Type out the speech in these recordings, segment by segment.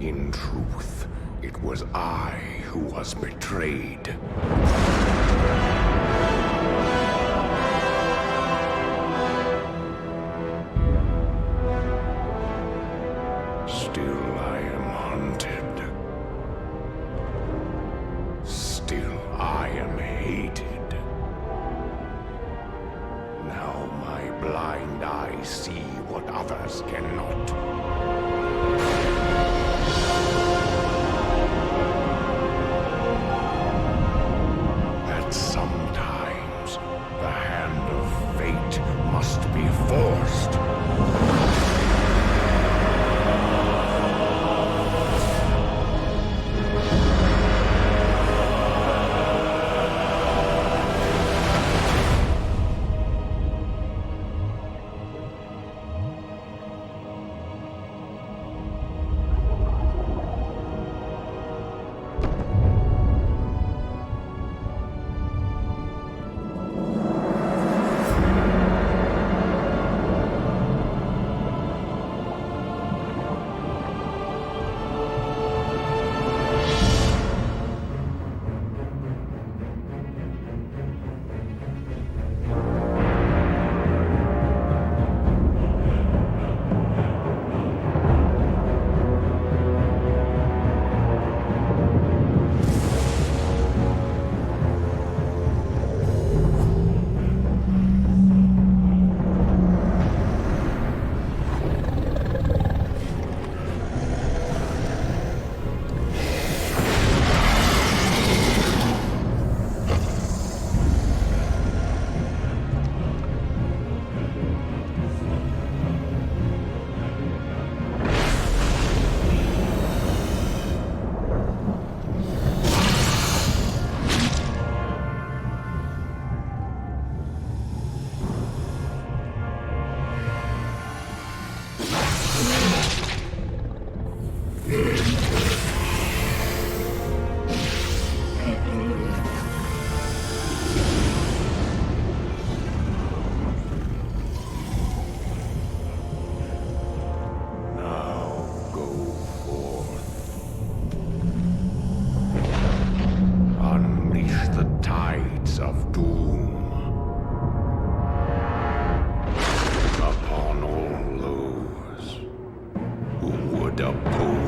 In truth, it was I who was betrayed. Still I am hunted. Still I am hated. Now my blind eyes see what others cannot. That sometimes the hand of fate must be forced.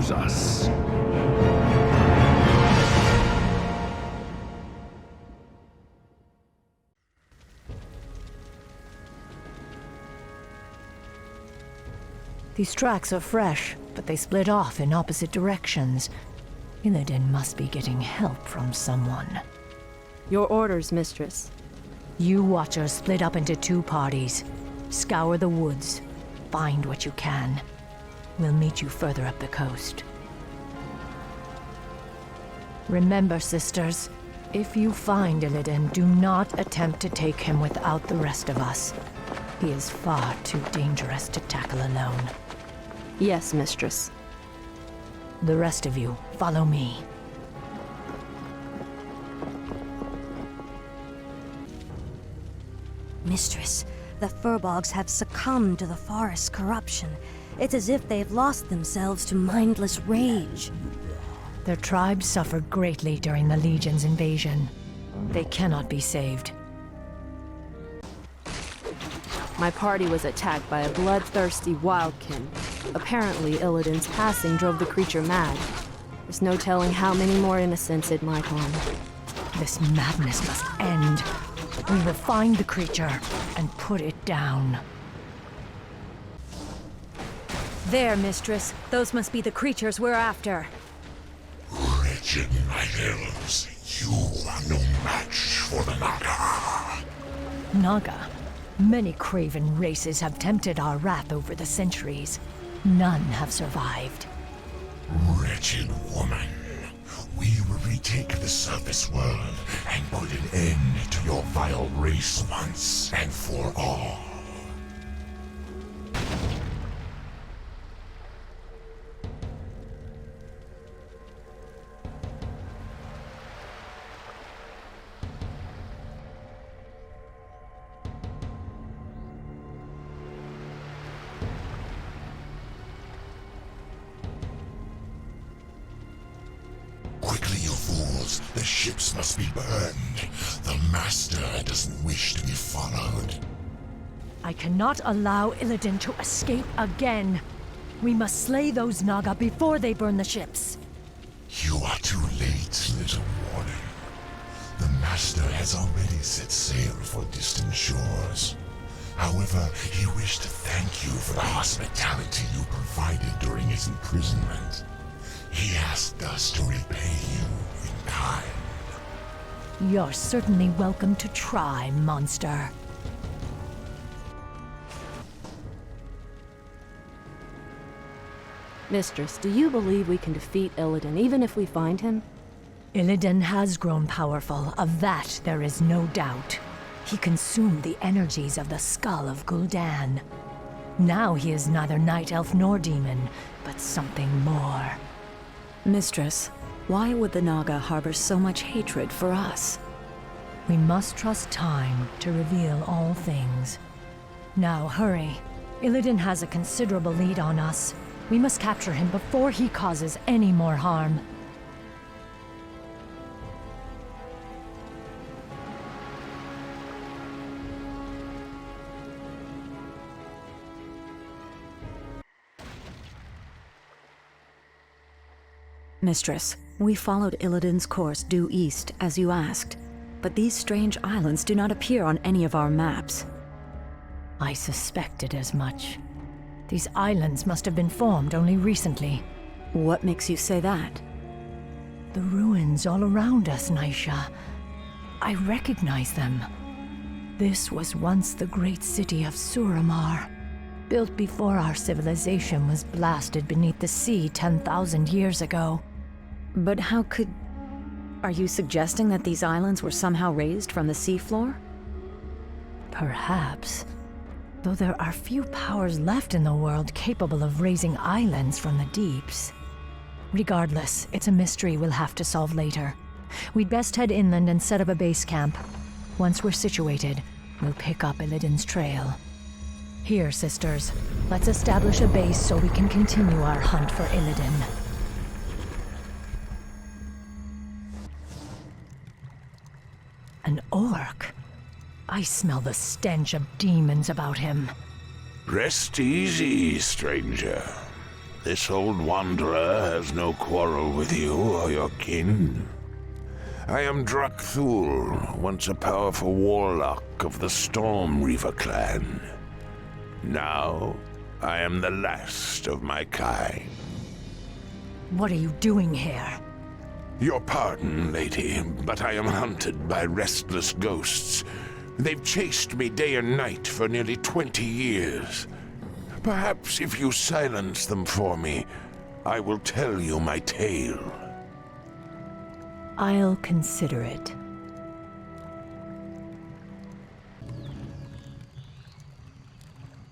Us. These tracks are fresh, but they split off in opposite directions. Illidan must be getting help from someone. Your orders, mistress. You Watchers split up into two parties. Scour the woods. Find what you can. We'll meet you further up the coast. Remember, sisters, if you find Illidan, do not attempt to take him without the rest of us. He is far too dangerous to tackle alone. Yes, mistress. The rest of you, follow me. Mistress, the Furbolgs have succumbed to the forest's corruption. It's as if they've lost themselves to mindless rage. Their tribe suffered greatly during the Legion's invasion. They cannot be saved. My party was attacked by a bloodthirsty wildkin. Apparently, Illidan's passing drove the creature mad. There's no telling how many more innocents it might harm. This madness must end. We will find the creature and put it down. There, mistress. Those must be the creatures we're after. Wretched night elves, you are no match for the Naga. Naga? Many craven races have tempted our wrath over the centuries. None have survived. Wretched woman, we will retake the surface world and put an end to your vile race once and for all. fools. The ships must be burned. The Master doesn't wish to be followed. I cannot allow Illidan to escape again. We must slay those Naga before they burn the ships. You are too late, little warden. The Master has already set sail for distant shores. However, he wished to thank you for the hospitality you provided during his imprisonment. He asked us to repay you in kind. You're certainly welcome to try, monster. Mistress, do you believe we can defeat Illidan even if we find him? Illidan has grown powerful, of that there is no doubt. He consumed the energies of the skull of Gul'dan. Now he is neither night elf nor demon, but something more. Mistress, why would the Naga harbor so much hatred for us? We must trust time to reveal all things. Now hurry. Illidan has a considerable lead on us. We must capture him before he causes any more harm. Mistress, we followed Illidan's course due east, as you asked. But these strange islands do not appear on any of our maps. I suspected as much. These islands must have been formed only recently. What makes you say that? The ruins all around us, Naisha. I recognize them. This was once the great city of Suramar, built before our civilization was blasted beneath the sea 10,000 years ago. But how could... Are you suggesting that these islands were somehow raised from the seafloor? Perhaps. Though there are few powers left in the world capable of raising islands from the deeps. Regardless, it's a mystery we'll have to solve later. We'd best head inland and set up a base camp. Once we're situated, we'll pick up Illidan's trail. Here, sisters, let's establish a base so we can continue our hunt for Illidan. An orc? I smell the stench of demons about him. Rest easy, stranger. This old wanderer has no quarrel with you or your kin. I am Drakthul, once a powerful warlock of the Storm Reaver clan. Now, I am the last of my kind. What are you doing here? Your pardon, lady, but I am hunted by restless ghosts. They've chased me day and night for nearly 20 years. Perhaps if you silence them for me, I will tell you my tale. I'll consider it.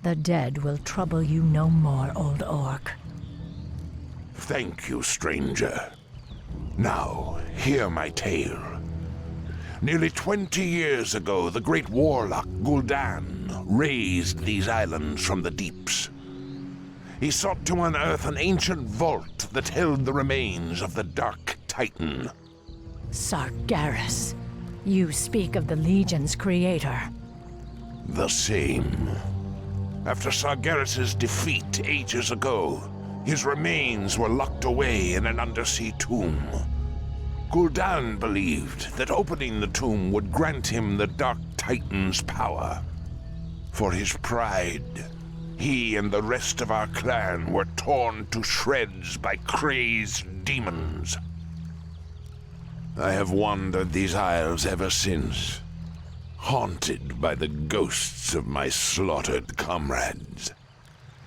The dead will trouble you no more, old orc. Thank you, stranger. Now, hear my tale. Nearly 20 years ago, the great warlock Gul'dan raised these islands from the deeps. He sought to unearth an ancient vault that held the remains of the Dark Titan. Sargeras. You speak of the Legion's creator. The same. After Sargeras' defeat ages ago, his remains were locked away in an undersea tomb. Gul'dan believed that opening the tomb would grant him the Dark Titan's power. For his pride, he and the rest of our clan were torn to shreds by crazed demons. I have wandered these isles ever since, haunted by the ghosts of my slaughtered comrades.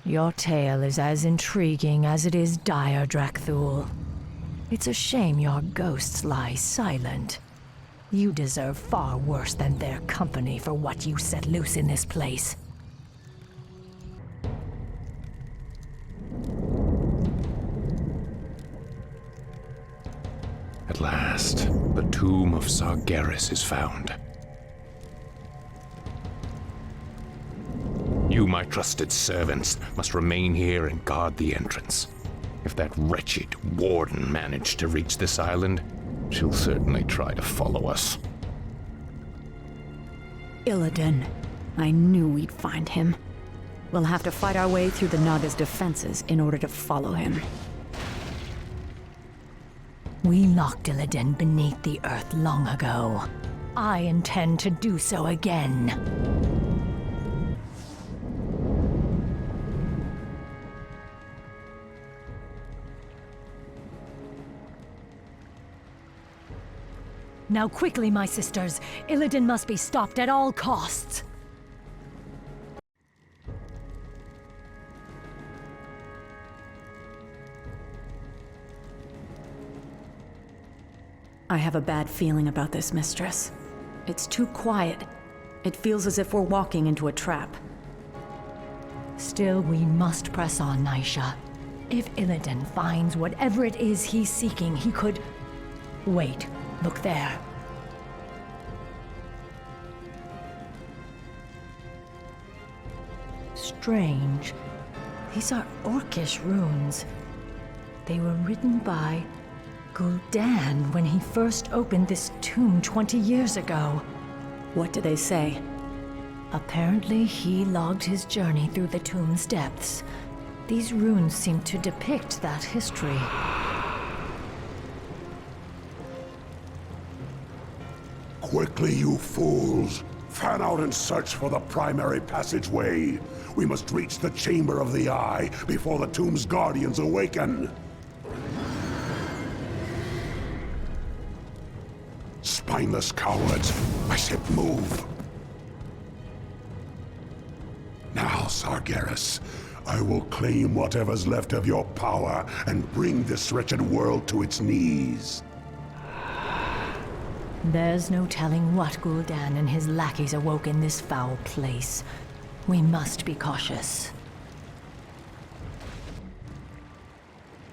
Your tale is as intriguing as it is dire, Drakthul. It's a shame your ghosts lie silent. You deserve far worse than their company for what you set loose in this place. At last, the tomb of Sargeras is found. You, my trusted servants, must remain here and guard the entrance. If that wretched warden managed to reach this island, She'll certainly try to follow us. Illidan. I knew we'd find him. We'll have to fight our way through the Naga's defenses in order to follow him. We locked Illidan beneath the earth long ago. I intend to do so again. Now quickly, my sisters. Illidan must be stopped at all costs. I have a bad feeling about this, mistress. It's too quiet. It feels as if we're walking into a trap. Still, we must press on, Naisha. If Illidan finds whatever it is he's seeking, he could... Wait, look there. Strange. These are Orcish runes. They were written by Gul'dan when he first opened this tomb 20 years ago. What do they say? Apparently, he logged his journey through the tomb's depths. These runes seem to depict that history. Quickly, you fools! Fan out and search for the primary passageway. We must reach the Chamber of the Eye before the tomb's guardians awaken. Spineless cowards! I said move! Now, Sargeras, I will claim whatever's left of your power and bring this wretched world to its knees. There's no telling what Gul'dan and his lackeys awoke in this foul place. We must be cautious.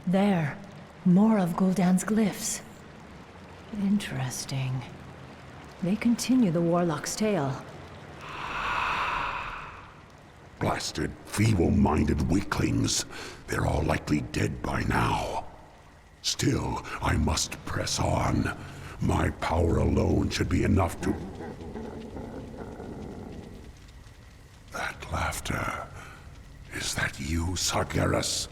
There. More of Gul'dan's glyphs. Interesting. They continue the Warlock's tale. Blasted, feeble-minded weaklings. They're all likely dead by now. Still, I must press on. My power alone should be enough to... That laughter. Is that you, Sargeras?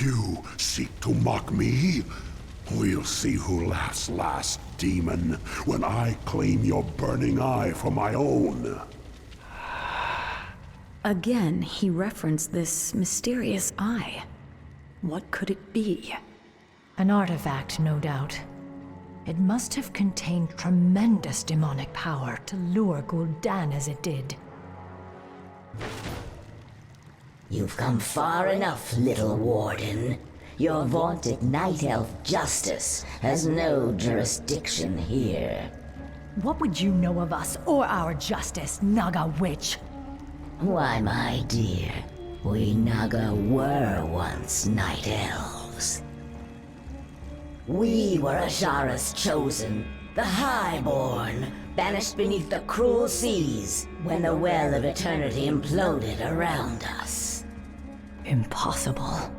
You seek to mock me? We'll see who laughs last, demon, when I claim your burning eye for my own. Again, he referenced this mysterious eye. What could it be? An artifact, no doubt. It must have contained tremendous demonic power to lure Gul'dan as it did. You've come far enough, little warden. Your vaunted night elf justice has no jurisdiction here. What would you know of us or our justice, Naga witch? Why, my dear, we Naga were once night elves. We were Ashara's chosen, the Highborn, banished beneath the cruel seas when the Well of Eternity imploded around us. Impossible.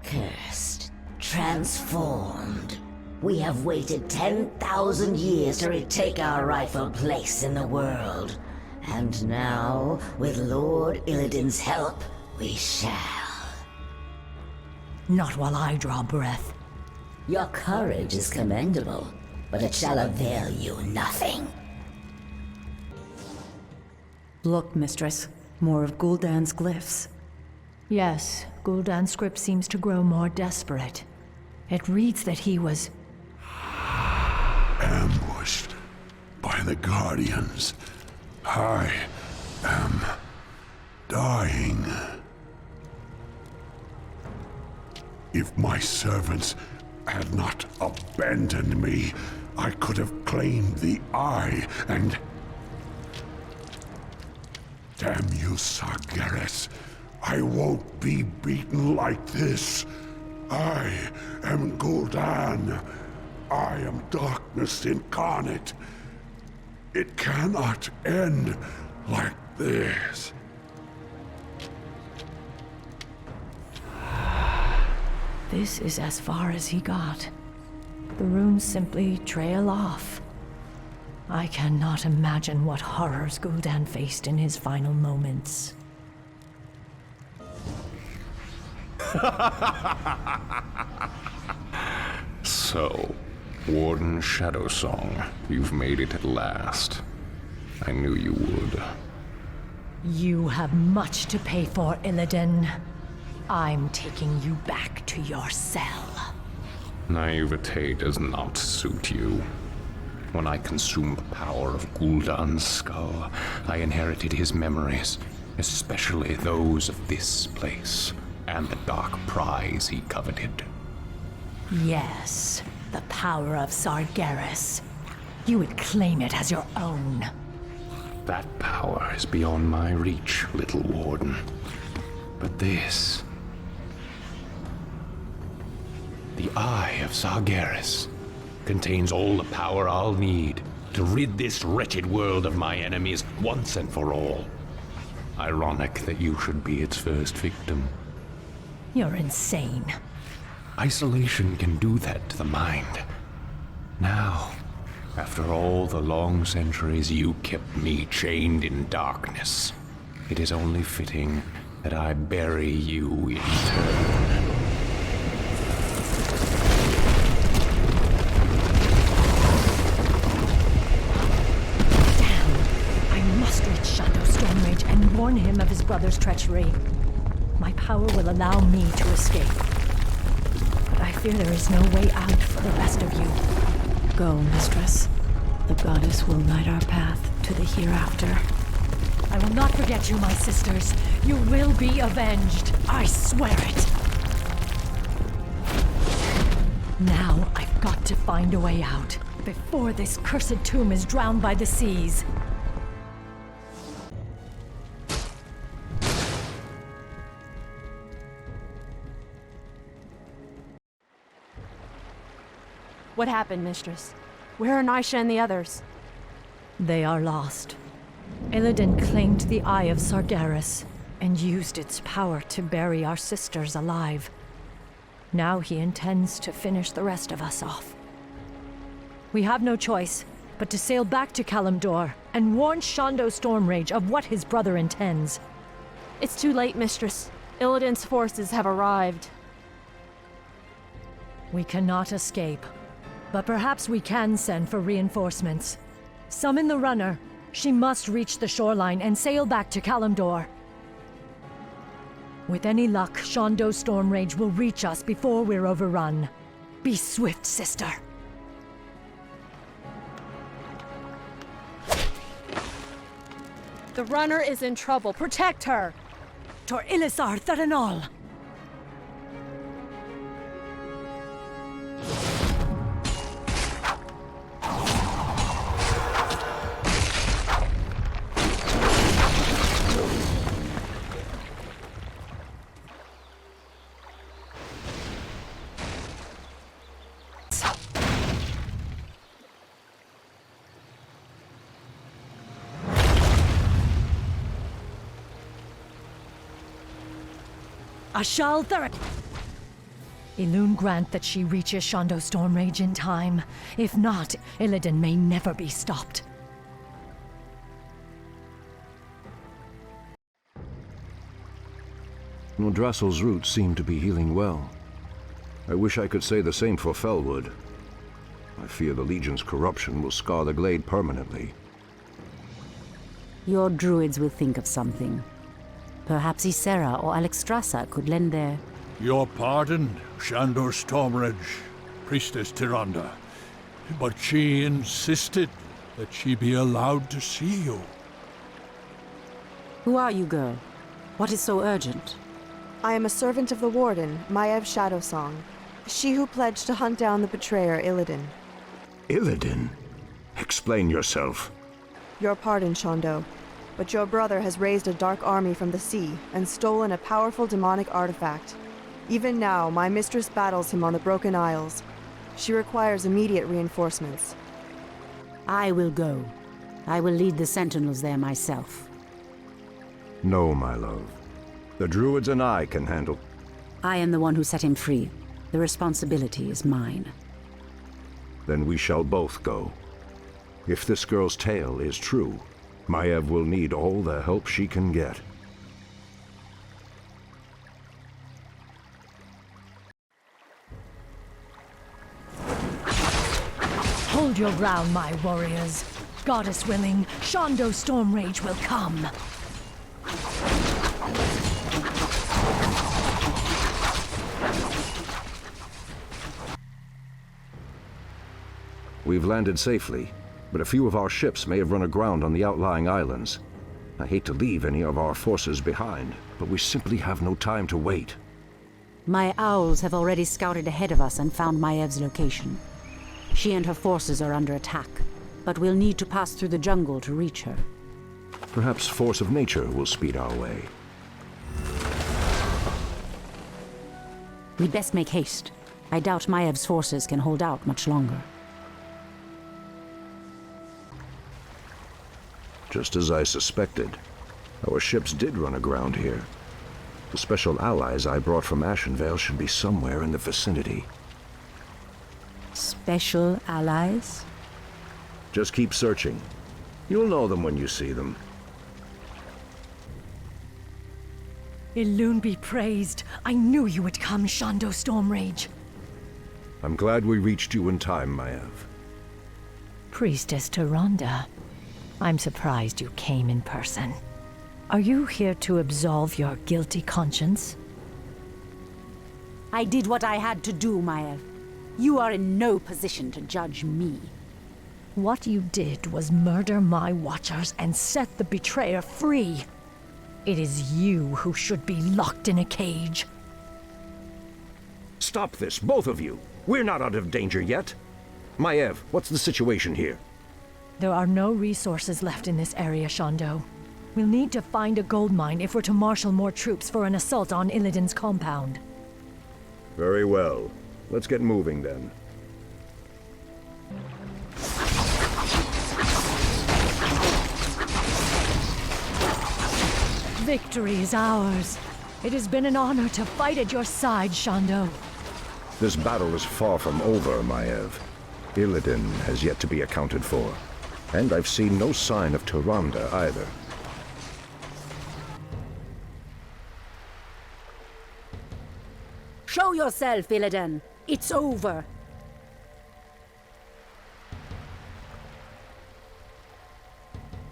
Cursed, transformed. We have waited 10,000 years to retake our rightful place in the world. And now, with Lord Illidan's help, we shall. Not while I draw breath. Your courage is commendable, but it shall avail you nothing. Look, mistress. More of Gul'dan's glyphs. Yes, Gul'dan's script seems to grow more desperate. It reads that he was... Ambushed by the Guardians. I am dying. If my servants had not abandoned me, I could have claimed the Eye and... Damn you, Sargeras. I won't be beaten like this. I am Gul'dan. I am darkness incarnate. It cannot end like this. This is as far as he got. The the runes simply trail off. I cannot imagine what horrors Gul'dan faced in his final moments. So, Warden Shadowsong, you've made it at last. I knew you would. You have much to pay for, Illidan. I'm taking you back to your cell. Naivete does not suit you. When I consumed the power of Gul'dan's skull, I inherited his memories, especially those of this place, and the dark prize he coveted. Yes, the power of Sargeras. You would claim it as your own. That power is beyond my reach, little warden. But this... the Eye of Sargeras contains all the power I'll need to rid this wretched world of my enemies once and for all. Ironic that you should be its first victim. You're insane. Isolation can do that to the mind. Now, after all the long centuries you kept me chained in darkness, it is only fitting that I bury you in turn. And warn him of his brother's treachery. My power will allow me to escape. But I fear there is no way out for the rest of you. Go, mistress. The goddess will light our path to the hereafter. I will not forget you, my sisters. You will be avenged. I swear it. Now I've got to find a way out before this cursed tomb is drowned by the seas. What happened, mistress? Where are Nisha and the others? They are lost. Illidan claimed the Eye of Sargeras and used its power to bury our sisters alive. Now he intends to finish the rest of us off. We have no choice but to sail back to Kalimdor and warn Shondo Stormrage of what his brother intends. It's too late, mistress. Illidan's forces have arrived. We cannot escape. But perhaps we can send for reinforcements. Summon the runner. She must reach the shoreline and sail back to Kalimdor. With any luck, Shondo Stormrage will reach us before we're overrun. Be swift, sister. The runner is in trouble. Protect her! Tor Ilisar Tharanol! Ashal Tharak! Ilun grant that she reaches Shondo Stormrage in time. If not, Illidan may never be stopped. Nodrassil's roots seem to be healing well. I wish I could say the same for Felwood. I fear the Legion's corruption will scar the glade permanently. Your druids will think of something. Perhaps Ysera or Alexstrasza could lend their... Your pardon, Shandor Stormrage, Priestess Tyrande. But she insisted that she be allowed to see you. Who are you, girl? What is so urgent? I am a servant of the Warden, Maiev Shadowsong. She who pledged to hunt down the betrayer, Illidan. Illidan? Explain yourself. Your pardon, Shondo. But your brother has raised a dark army from the sea and stolen a powerful demonic artifact. Even now, my mistress battles him on the Broken Isles. She requires immediate reinforcements. I will go. I will lead the Sentinels there myself. No, my love. The druids and I can handle... I am the one who set him free. The responsibility is mine. then we shall both go. If this girl's tale is true, Maiev will need all the help she can get. Hold your ground, my warriors. Goddess willing, Shondo Stormrage will come. We've landed safely, but a few of our ships may have run aground on the outlying islands. I hate to leave any of our forces behind, but we simply have no time to wait. My owls have already scouted ahead of us and found Maiev's location. She and her forces are under attack, but we'll need to pass through the jungle to reach her. Perhaps force of nature will speed our way. We'd best make haste. I doubt Maiev's forces can hold out much longer. Just as I suspected, our ships did run aground here. The special allies I brought from Ashenvale should be somewhere in the vicinity. Special allies? Just keep searching. You'll know them when you see them. Elune be praised. I knew you would come, Shondo Stormrage. I'm glad we reached you in time, Maiev. Priestess Tyrande, I'm surprised you came in person. Are you here to absolve your guilty conscience? I did what I had to do, Maiev. You are in no position to judge me. What you did was murder my watchers and set the betrayer free. It is you who should be locked in a cage. Stop this, both of you! We're not out of danger yet! Maiev, what's the situation here? There are no resources left in this area, Shondo. We'll need to find a gold mine if we're to marshal more troops for an assault on Illidan's compound. Very well. Let's get moving then. Victory is ours. It has been an honor to fight at your side, Shondo. This battle is far from over, Maiev. Illidan has yet to be accounted for. And I've seen no sign of Tyrande either. Show yourself, Illidan! It's over!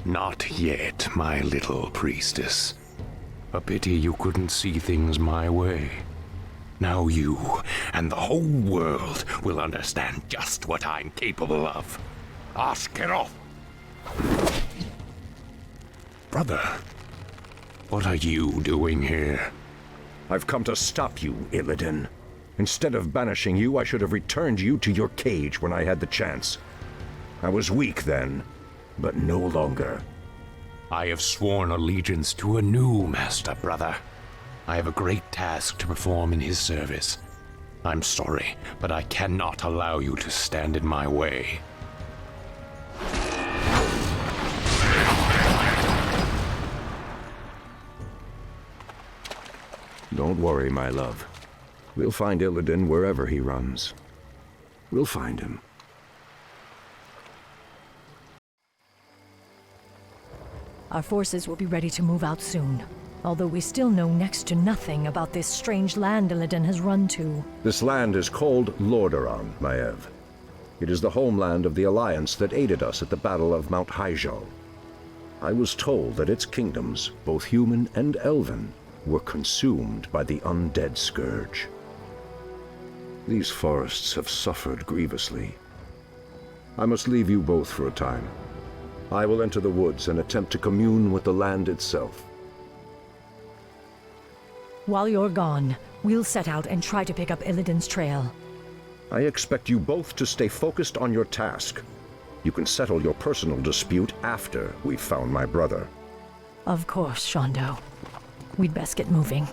Not yet, my little priestess. A pity you couldn't see things my way. Now you and the whole world will understand just what I'm capable of. Ashkeroth! Brother, what are you doing here? I've come to stop you, Illidan. Instead of banishing you, I should have returned you to your cage when I had the chance. I was weak then, but no longer. I have sworn allegiance to a new master, brother. I have a great task to perform in his service. I'm sorry, but I cannot allow you to stand in my way. Don't worry, my love. We'll find Illidan wherever he runs. We'll find him. Our forces will be ready to move out soon. Although we still know next to nothing about this strange land Illidan has run to. This land is called Lordaeron, Maiev. It is the homeland of the Alliance that aided us at the Battle of Mount Hyjal. I was told that its kingdoms, both human and elven, were consumed by the undead Scourge. These forests have suffered grievously. I must leave you both for a time. I will enter the woods and attempt to commune with the land itself. While you're gone, we'll set out and try to pick up Illidan's trail. I expect you both to stay focused on your task. You can settle your personal dispute after we've found my brother. Of course, Shondo. We'd best get moving.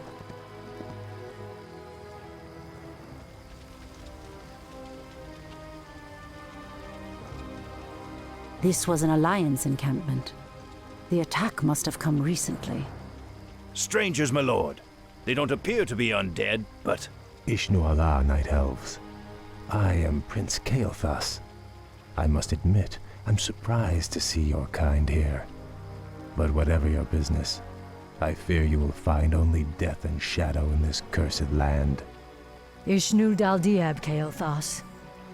This was an Alliance encampment. The attack must have come recently. Strangers, my lord. They don't appear to be undead, but... Ishnu Allah, Night Elves. I am Prince Kael'thas, I must admit, I'm surprised to see your kind here. But whatever your business, I fear you will find only death and shadow in this cursed land. Ishnu Dal Diab Kael'thas.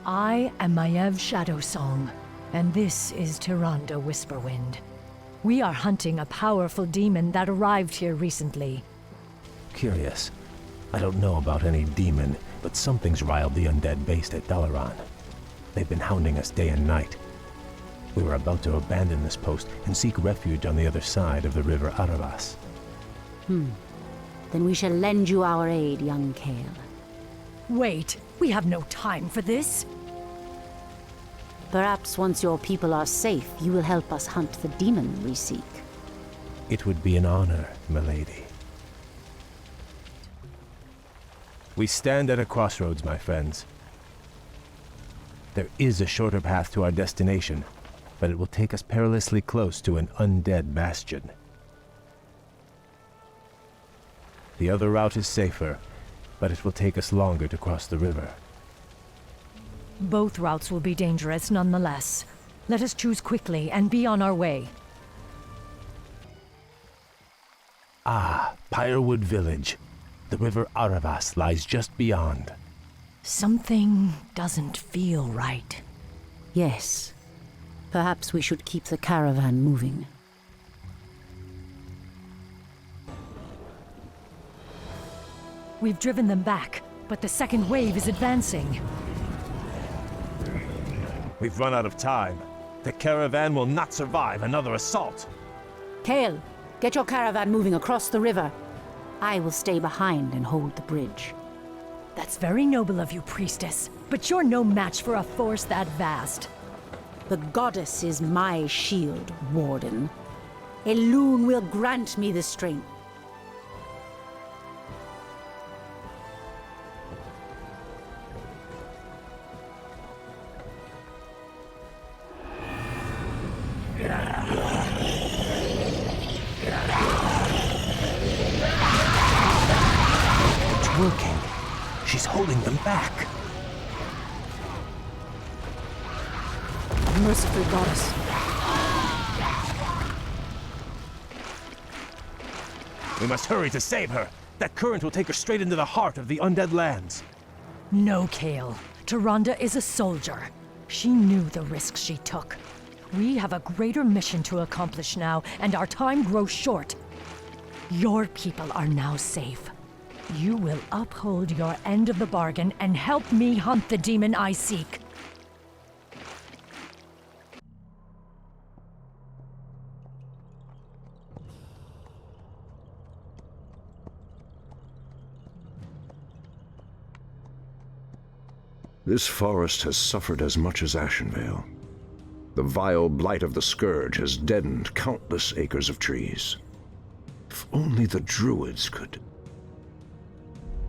I am Maiev Shadowsong, and this is Tyrande Whisperwind. We are hunting a powerful demon that arrived here recently. Curious. I don't know about any demon, but something's riled the undead based at Dalaran. They've been hounding us day and night. We were about to abandon this post and seek refuge on the other side of the river Aravas. Then we shall lend you our aid, young Kael. Wait, we have no time for this. Perhaps once your people are safe, you will help us hunt the demon we seek. It would be an honor, milady. We stand at a crossroads, my friends. There is a shorter path to our destination, but it will take us perilously close to an undead bastion. The other route is safer, but it will take us longer to cross the river. Both routes will be dangerous nonetheless. Let us choose quickly and be on our way. Ah, Pyrewood Village. The river Aravas lies just beyond. Something doesn't feel right. Yes. Perhaps we should keep the caravan moving. We've driven them back, but the second wave is advancing. We've run out of time. The caravan will not survive another assault. Kael, get your caravan moving across the river. I will stay behind and hold the bridge. That's very noble of you, priestess, but you're no match for a force that vast. The goddess is my shield, Warden. Elune will grant me the strength. It's working. She's holding them back. Merciful goddess. We must hurry to save her. That current will take her straight into the heart of the undead lands. No, Kael. Tyrande is a soldier. She knew the risks she took. We have a greater mission to accomplish now, and our time grows short. Your people are now safe. You will uphold your end of the bargain and help me hunt the demon I seek. This forest has suffered as much as Ashenvale. The vile blight of the Scourge has deadened countless acres of trees. If only the druids could...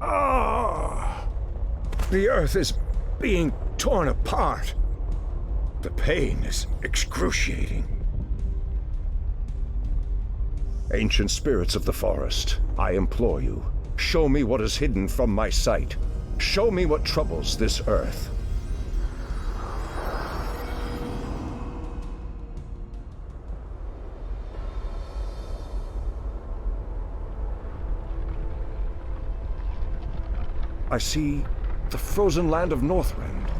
Ah! The earth is being torn apart. The pain is excruciating. Ancient spirits of the forest, I implore you, show me what is hidden from my sight. Show me what troubles this earth. I see the frozen land of Northrend,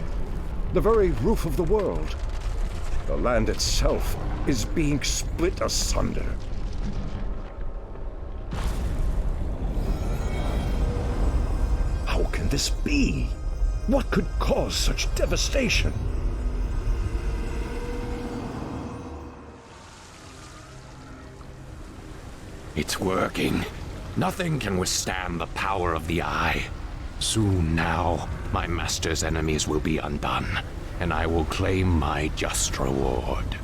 the very roof of the world. The land itself is being split asunder. How can this be? What could cause such devastation? It's working. Nothing can withstand the power of the Eye. Soon now, my master's enemies will be undone, and I will claim my just reward.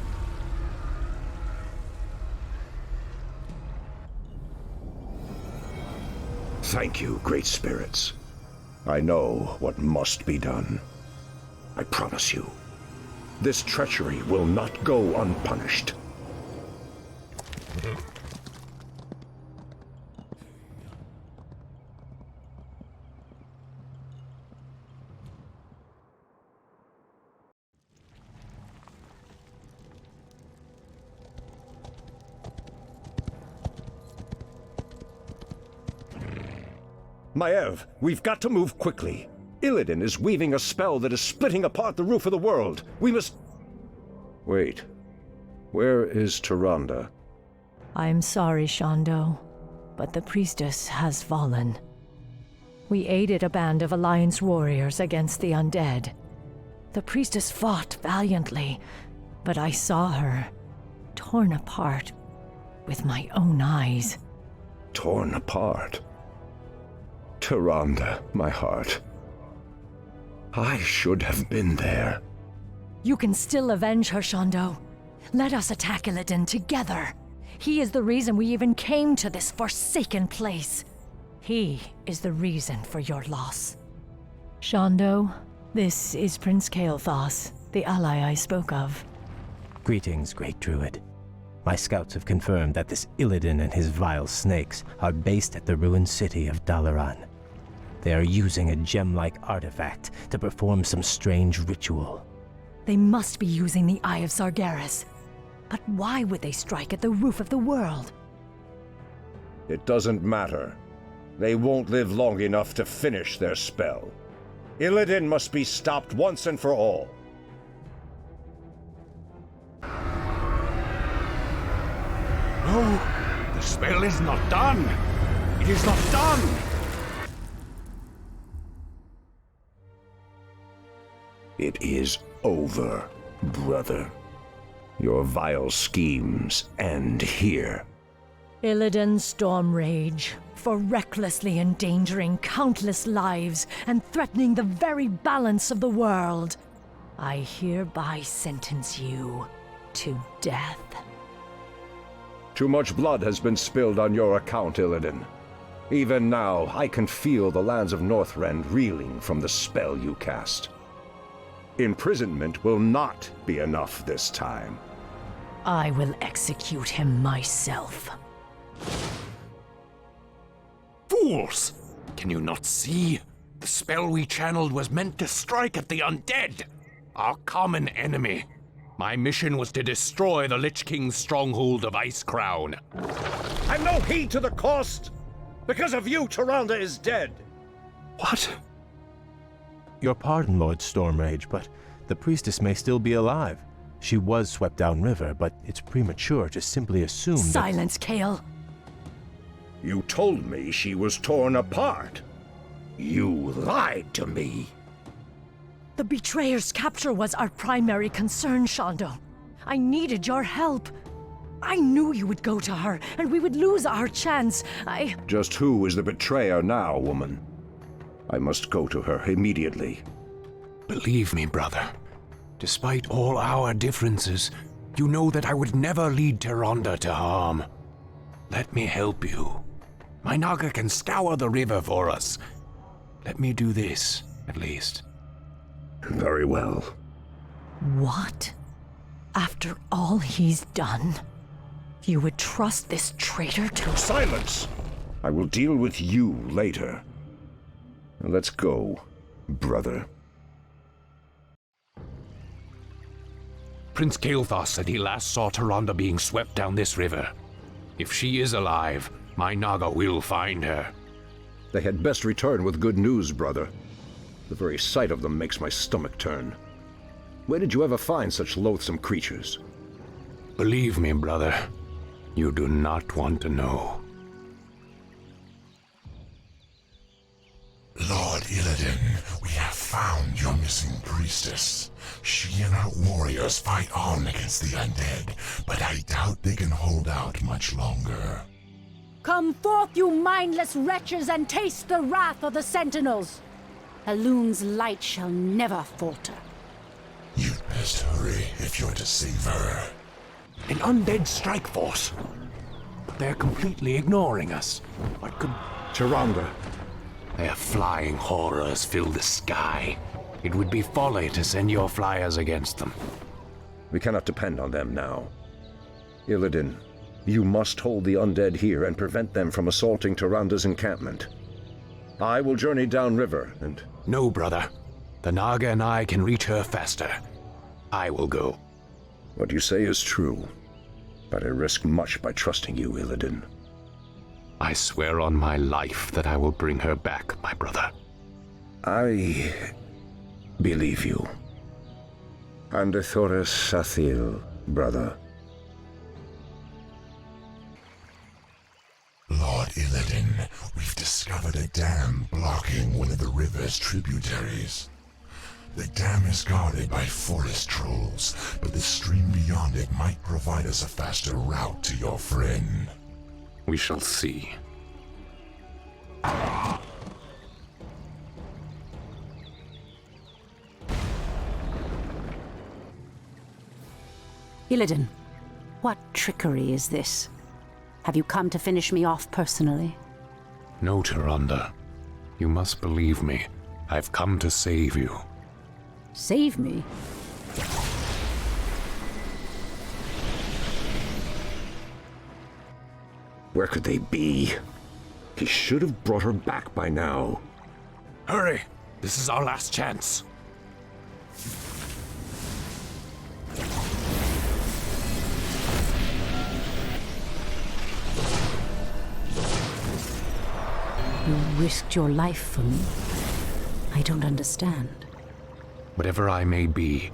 Thank you, great spirits. I know what must be done. I promise you, this treachery will not go unpunished. Maiev, we've got to move quickly. Illidan is weaving a spell that is splitting apart the roof of the world. We must... Wait. Where is Tyrande? I'm sorry, Shondo, but the priestess has fallen. We aided a band of Alliance warriors against the undead. The priestess fought valiantly, but I saw her torn apart with my own eyes. Torn apart? Tyrande, my heart. I should have been there. You can still avenge her, Shondo. Let us attack Illidan together. He is the reason we even came to this forsaken place. He is the reason for your loss. Shondo, this is Prince Kael'thas, the ally I spoke of. Greetings, Great Druid. My scouts have confirmed that this Illidan and his vile snakes are based at the ruined city of Dalaran. They are using a gem-like artifact to perform some strange ritual. They must be using the Eye of Sargeras. But why would they strike at the roof of the world? It doesn't matter. They won't live long enough to finish their spell. Illidan must be stopped once and for all. No, the spell is not done. It is not done. It is over, brother. Your vile schemes end here. Illidan's storm rage, for recklessly endangering countless lives and threatening the very balance of the world. I hereby sentence you to death. Too much blood has been spilled on your account, Illidan. Even now, I can feel the lands of Northrend reeling from the spell you cast. Imprisonment will not be enough this time. I will execute him myself. Fools! Can you not see? The spell we channeled was meant to strike at the undead, our common enemy. My mission was to destroy the Lich King's stronghold of Icecrown. And no heed to the cost! Because of you, Tyrande is dead! What? Your pardon, Lord Stormrage, but the priestess may still be alive. She was swept downriver, but it's premature to simply assume Silence, Kael! You told me she was torn apart. You lied to me. The Betrayer's capture was our primary concern, Shondo. I needed your help. I knew you would go to her, and we would lose our chance. Just who is the betrayer now, woman? I must go to her immediately. Believe me, brother. Despite all our differences, you know that I would never lead Tyrande to harm. Let me help you. My Naga can scour the river for us. Let me do this, at least. Very well. What? After all he's done, you would trust this traitor to— Silence! I will deal with you later. Let's go, brother. Prince Kael'thas said he last saw Tyrande being swept down this river. If she is alive, my Naga will find her. They had best return with good news, brother. The very sight of them makes my stomach turn. Where did you ever find such loathsome creatures? Believe me, brother, you do not want to know. Lord Illidan, we have found your missing priestess. She and her warriors fight on against the undead, but I doubt they can hold out much longer. Come forth, you mindless wretches, and taste the wrath of the Sentinels! Elun's light shall never falter. You'd best hurry if you're to save her. An undead strike force. But they're completely ignoring us. What could... Tyrande. Their flying horrors fill the sky. It would be folly to send your flyers against them. We cannot depend on them now. Illidan, you must hold the undead here and prevent them from assaulting Tyrande's encampment. I will journey downriver and... No, brother. The Naga and I can reach her faster. I will go. What you say is true, but I risk much by trusting you, Illidan. I swear on my life that I will bring her back, my brother. I believe you. Andethoris Sathil, brother. Lord Illidan, we've discovered a dam blocking one of the river's tributaries. The dam is guarded by forest trolls, but the stream beyond it might provide us a faster route to your friend. We shall see. Illidan, what trickery is this? Have you come to finish me off personally? No, Tyrande. You must believe me. I've come to save you. Save me? Where could they be? He should have brought her back by now. Hurry! This is our last chance. You risked your life for me. I don't understand. Whatever I may be,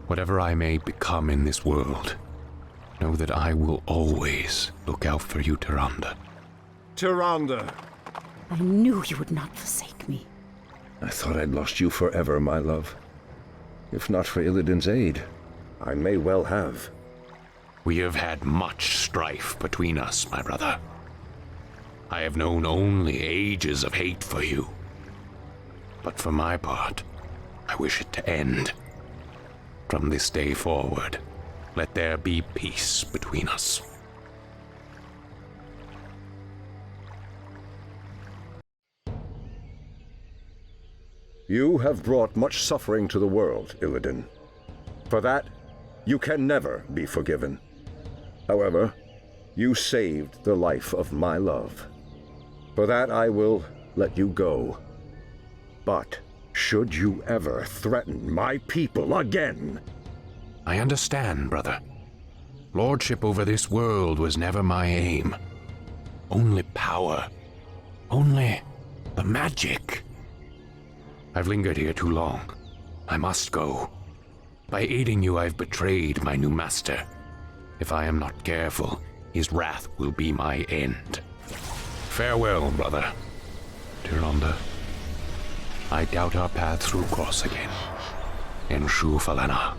whatever I may become in this world, know that I will always look out for you, Tyrande. Tyrande! I knew you would not forsake me. I thought I'd lost you forever, my love. If not for Illidan's aid, I may well have. We have had much strife between us, my brother. I have known only ages of hate for you. But for my part, I wish it to end. From this day forward, let there be peace between us. You have brought much suffering to the world, Illidan. For that, you can never be forgiven. However, you saved the life of my love. For that I will let you go. But should you ever threaten my people again... I understand, brother. Lordship over this world was never my aim. Only power. Only the magic. I've lingered here too long. I must go. By aiding you, I've betrayed my new master. If I am not careful, his wrath will be my end. Farewell, brother. Tyrande, I doubt our paths will cross again. In Shufalana.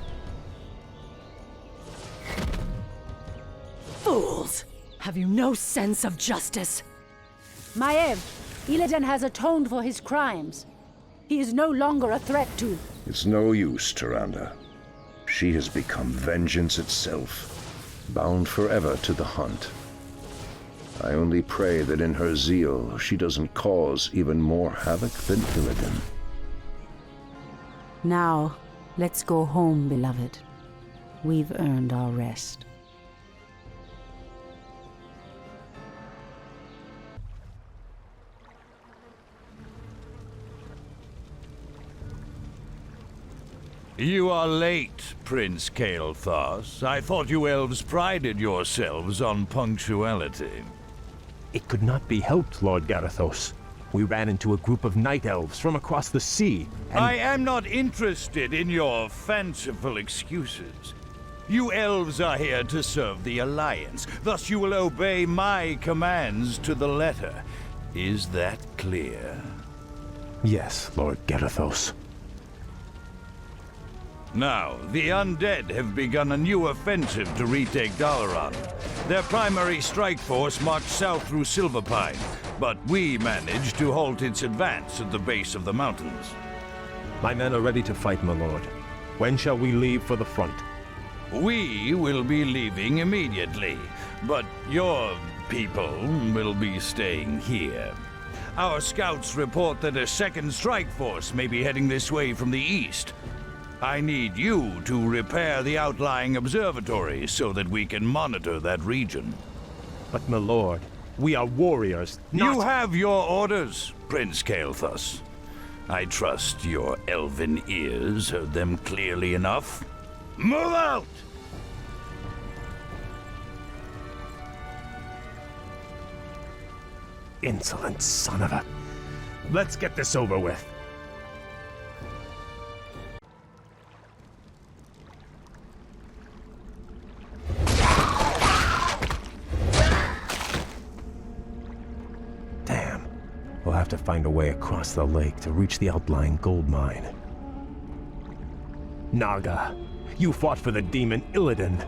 Fools! Have you no sense of justice? Maiev, Illidan has atoned for his crimes. He is no longer a threat to... It's no use, Tyrande. She has become vengeance itself, bound forever to the hunt. I only pray that in her zeal she doesn't cause even more havoc than Illidan. Now, let's go home, beloved. We've earned our rest. You are late, Prince Kael'thas. I thought you elves prided yourselves on punctuality. It could not be helped, Lord Garithos. We ran into a group of night elves from across the sea, and... I am not interested in your fanciful excuses. You elves are here to serve the Alliance, thus you will obey my commands to the letter. Is that clear? Yes, Lord Garithos. Now, the undead have begun a new offensive to retake Dalaran. Their primary strike force marched south through Silverpine, but we managed to halt its advance at the base of the mountains. My men are ready to fight, my lord. When shall we leave for the front? We will be leaving immediately, but your people will be staying here. Our scouts report that a second strike force may be heading this way from the east. I need you to repair the outlying observatory so that we can monitor that region. But, my lord, we are warriors, not... You have your orders, Prince Kael'thas. I trust your elven ears heard them clearly enough. Move out! Insolent son of a... Let's get this over with. Damn. We'll have to find a way across the lake to reach the outlying gold mine. Naga, you fought for the demon Illidan.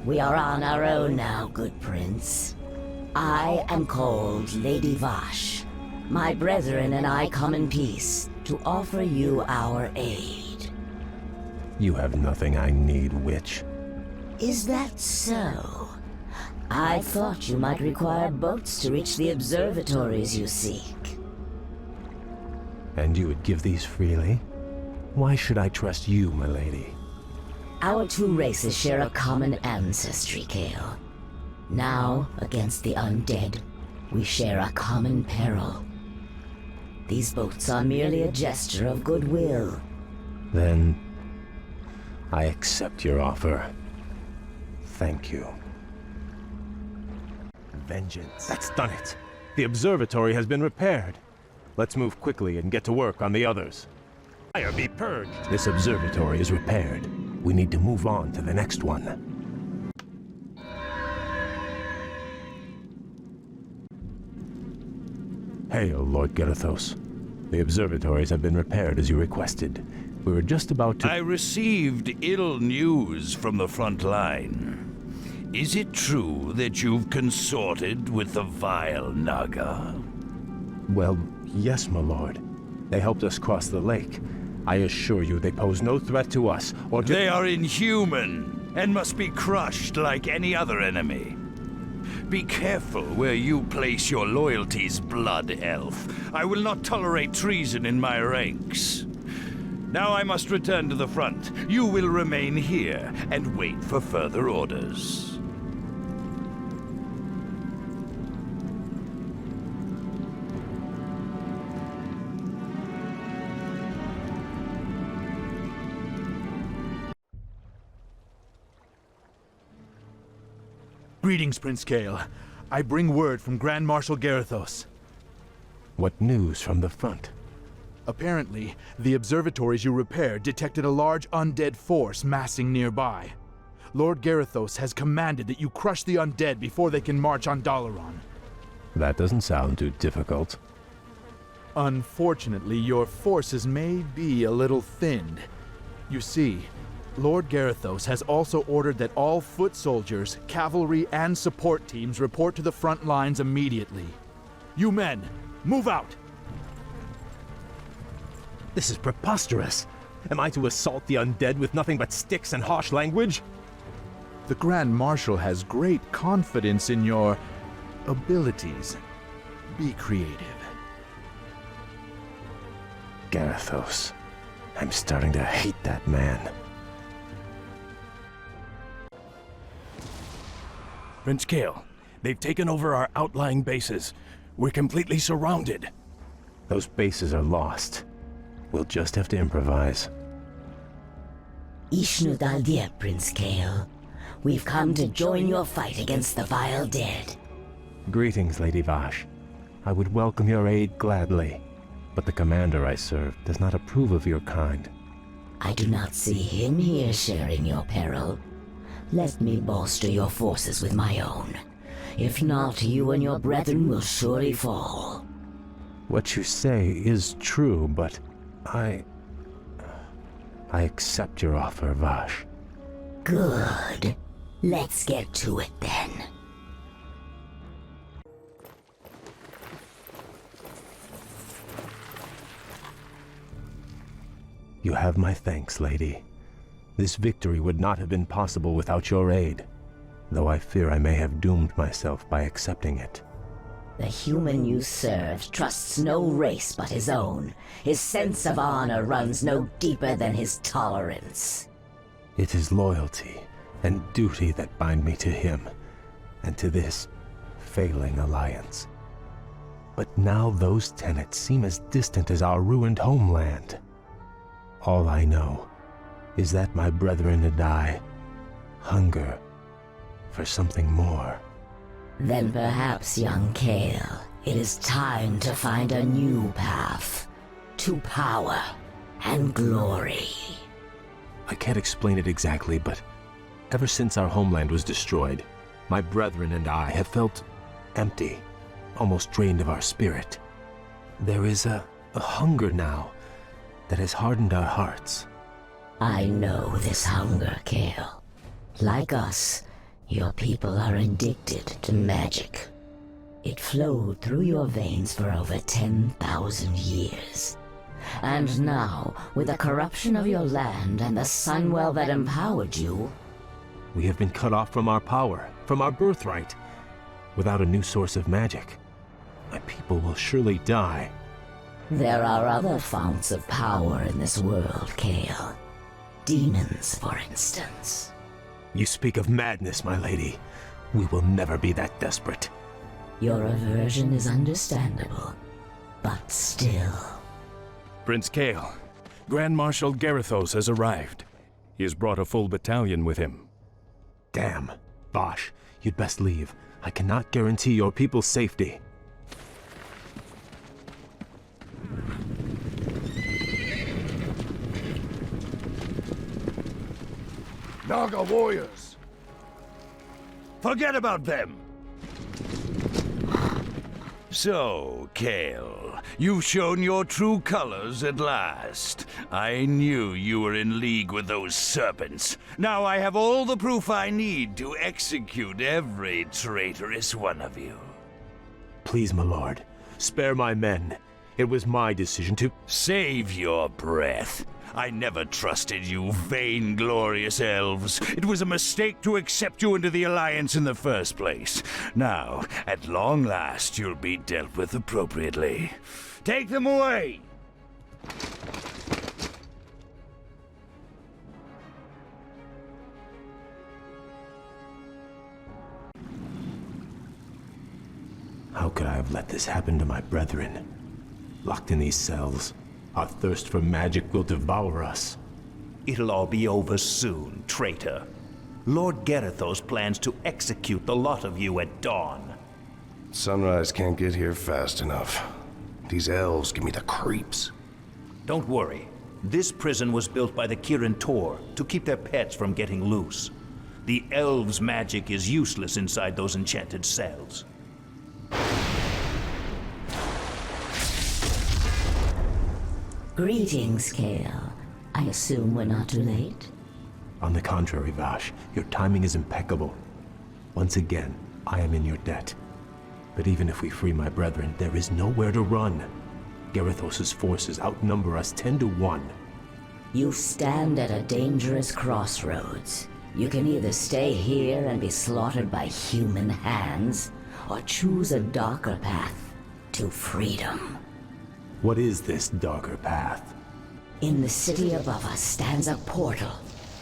We are on our own now, good prince. I am called Lady Vash. My brethren and I come in peace to offer you our aid. You have nothing I need, witch. Is that so? I thought you might require boats to reach the observatories you seek. And you would give these freely? Why should I trust you, my lady? Our two races share a common ancestry, Kale. Now, against the undead, we share a common peril. These boats are merely a gesture of goodwill. Then, I accept your offer. Thank you. Vengeance. That's done it. The observatory has been repaired. Let's move quickly and get to work on the others. Fire be purged. This observatory is repaired. We need to move on to the next one. Hail, Lord Garithos. The observatories have been repaired as you requested. We were just about to... I received ill news from the front line. Is it true that you've consorted with the vile Naga? Well, yes, my lord. They helped us cross the lake. I assure you they pose no threat to us or to... They are inhuman and must be crushed like any other enemy. Be careful where you place your loyalties, Blood Elf. I will not tolerate treason in my ranks. Now I must return to the front. You will remain here and wait for further orders. Greetings, Prince Kale. I bring word from Grand Marshal Garithos. What news from the front? Apparently, the observatories you repaired detected a large undead force massing nearby. Lord Garithos has commanded that you crush the undead before they can march on Dalaran. That doesn't sound too difficult. Unfortunately, your forces may be a little thinned. You see, Lord Garithos has also ordered that all foot soldiers, cavalry, and support teams report to the front lines immediately. You men, move out! This is preposterous. Am I to assault the undead with nothing but sticks and harsh language? The Grand Marshal has great confidence in your abilities. Be creative. Garithos. I'm starting to hate that man. Prince Kale, they've taken over our outlying bases. We're completely surrounded. Those bases are lost. We'll just have to improvise. Ishnu Daldir, Prince Kale. We've come to join your fight against the vile dead. Greetings, Lady Vash. I would welcome your aid gladly, but the commander I serve does not approve of your kind. I do not see him here sharing your peril. Let me bolster your forces with my own. If not, you and your brethren will surely fall. What you say is true, but I accept your offer, Vash. Good. Let's get to it then. You have my thanks, lady. This victory would not have been possible without your aid, though I fear I may have doomed myself by accepting it. The human you serve trusts no race but his own. His sense of honor runs no deeper than his tolerance. It is loyalty and duty that bind me to him, and to this failing alliance. But now those tenets seem as distant as our ruined homeland. All I know is that my brethren and I hunger for something more. Then perhaps, young Kale, It is time to find a new path to power and glory. I can't explain it exactly, but ever since our homeland was destroyed, my brethren and I have felt empty, almost drained of our spirit. There is a hunger now that has hardened our hearts. I know this hunger, Kale. Like us, your people are addicted to magic. It flowed through your veins for over 10,000 years. And now, with the corruption of your land and the Sunwell that empowered you, we have been cut off from our power, from our birthright. Without a new source of magic, my people will surely die. there are other founts of power in this world, Kale. Demons, for instance. You speak of madness, my lady. We will never be that desperate. Your aversion is understandable, but still. Prince Kale, Grand Marshal Garithos has arrived. He has brought a full battalion with him. Damn. Bosh, you'd best leave. I cannot guarantee your people's safety. Naga warriors! Forget about them! So, Kale, you've shown your true colors at last. I knew you were in league with those serpents. Now I have all the proof I need to execute every traitorous one of you. Please, my lord, spare my men. It was my decision to— Save your breath. I never trusted you, vainglorious elves. It was a mistake to accept you into the Alliance in the first place. Now, at long last, you'll be dealt with appropriately. Take them away! How could I have let this happen to my brethren? Locked in these cells, our thirst for magic will devour us. It'll all be over soon, traitor. Lord Garithos plans to execute the lot of you at dawn. Sunrise can't get here fast enough. These elves give me the creeps. Don't worry. This prison was built by the Kirin Tor to keep their pets from getting loose. The elves' magic is useless inside those enchanted cells. Greetings, Kale. I assume we're not too late? On the contrary, Vash, your timing is impeccable. Once again, I am in your debt. But even if we free my brethren, there is nowhere to run. Garithos' forces outnumber us 10 to 1. You stand at a dangerous crossroads. You can either stay here and be slaughtered by human hands, or choose a darker path to freedom. What is this darker path? In the city above us stands a portal,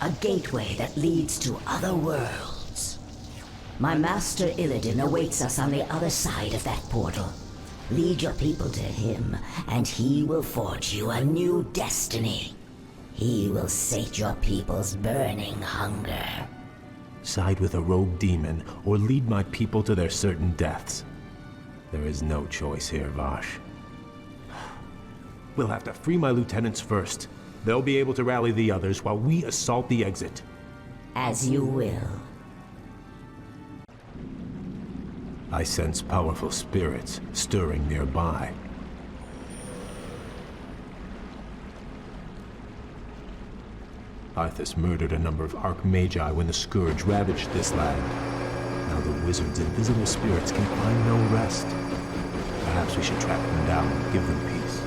a gateway that leads to other worlds. My master Illidan awaits us on the other side of that portal. Lead your people to him, and he will forge you a new destiny. He will sate your people's burning hunger. Side with a rogue demon, or lead my people to their certain deaths. There is no choice here, Vash. We'll have to free my lieutenants first. They'll be able to rally the others while we assault the exit. As you will. I sense powerful spirits stirring nearby. Arthas murdered a number of Archmagi when the Scourge ravaged this land. Now the wizard's invisible spirits can find no rest. Perhaps we should track them down and give them peace.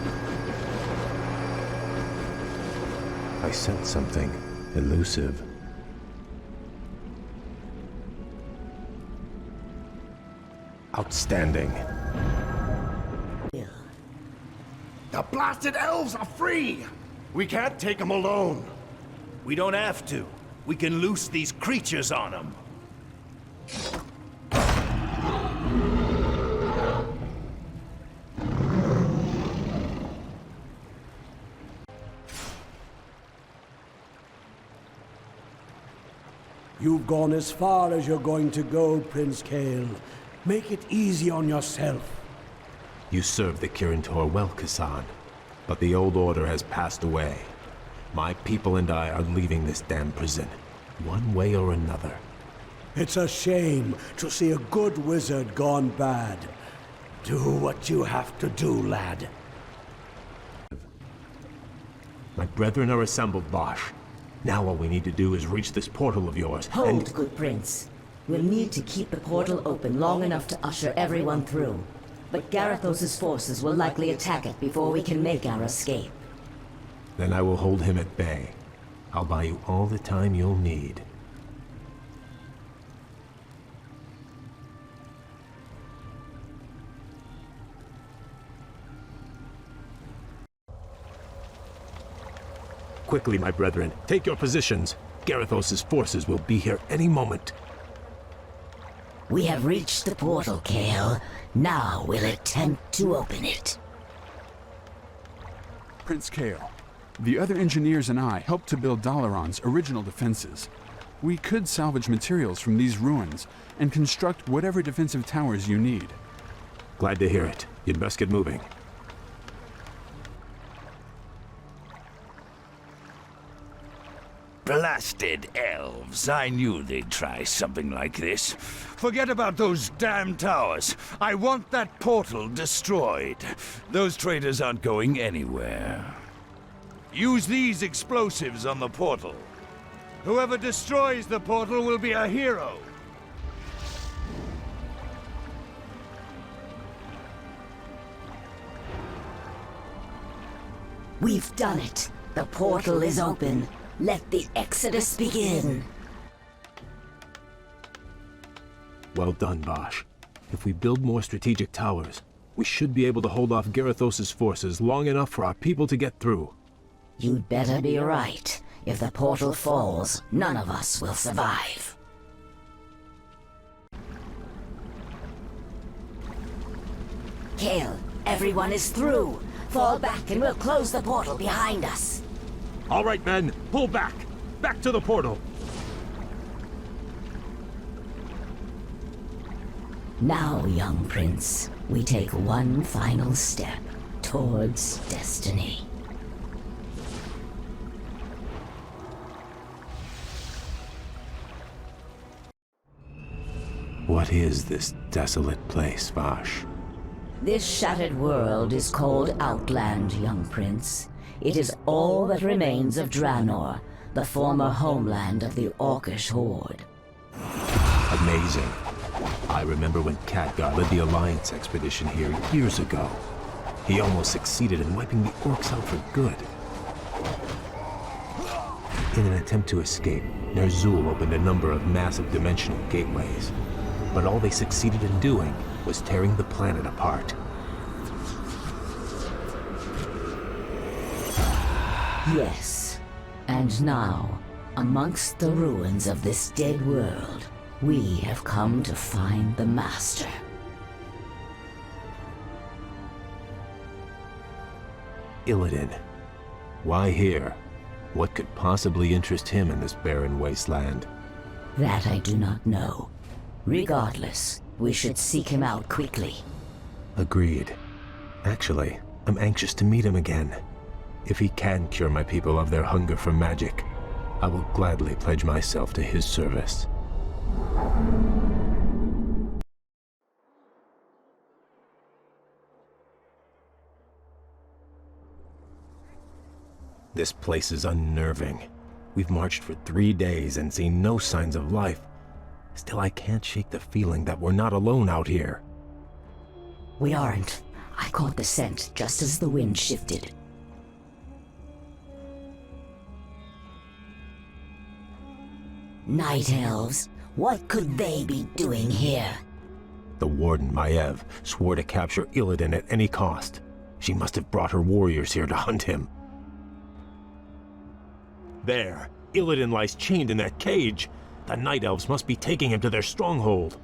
I sense something elusive. Outstanding. The blasted elves are free! We can't take them alone. We don't have to. We can loose these creatures on them. You've gone as far as you're going to go, Prince Kale. Make it easy on yourself. You served the Kirin Tor well, Kasan, but the old order has passed away. My people and I are leaving this damn prison, one way or another. It's a shame to see a good wizard gone bad. Do what you have to do, lad. My brethren are assembled, Bosch. Now all we need to do is reach this portal of yours. Hold, good prince. We'll need to keep the portal open long enough to usher everyone through. But Garethos' forces will likely attack it before we can make our escape. Then I will hold him at bay. I'll buy you all the time you'll need. Quickly, my brethren, take your positions. Garethos' forces will be here any moment. We have reached the portal, Kale. Now we'll attempt to open it. Prince Kale, the other engineers and I helped to build Dalaran's original defenses. We could salvage materials from these ruins and construct whatever defensive towers you need. Glad to hear it. You'd best get moving. Blasted elves. I knew they'd try something like this. Forget about those damn towers. I want that portal destroyed. Those traitors aren't going anywhere. Use these explosives on the portal. Whoever destroys the portal will be a hero. We've done it. The portal is open. Let the exodus begin. Well done, Bosch. If we build more strategic towers, we should be able to hold off Garethos' forces long enough for our people to get through. You'd better be right. If the portal falls, none of us will survive. Kale, everyone is through. Fall back and we'll close the portal behind us. All right, men, pull back! Back to the portal! Now, young prince, we take one final step towards destiny. What is this desolate place, Bosch? This shattered world is called Outland, young prince. It is all that remains of Draenor, the former homeland of the Orcish horde. Amazing. I remember when Khadgar led the Alliance expedition here years ago. He almost succeeded in wiping the orcs out for good. In an attempt to escape, Ner'zhul opened a number of massive dimensional gateways. But all they succeeded in doing was tearing the planet apart. Yes. And now, amongst the ruins of this dead world, we have come to find the Master. Illidan. Why here? What could possibly interest him in this barren wasteland? That I do not know. Regardless, we should seek him out quickly. Agreed. Actually, I'm anxious to meet him again. If he can cure my people of their hunger for magic, I will gladly pledge myself to his service. This place is unnerving. We've marched for 3 days and seen no signs of life. Still, I can't shake the feeling that we're not alone out here. We aren't. I caught the scent just as the wind shifted. Night elves, what could they be doing here? The warden, Maiev, swore to capture Illidan at any cost. She must have brought her warriors here to hunt him. There, Illidan lies chained in that cage. The Night Elves must be taking him to their stronghold.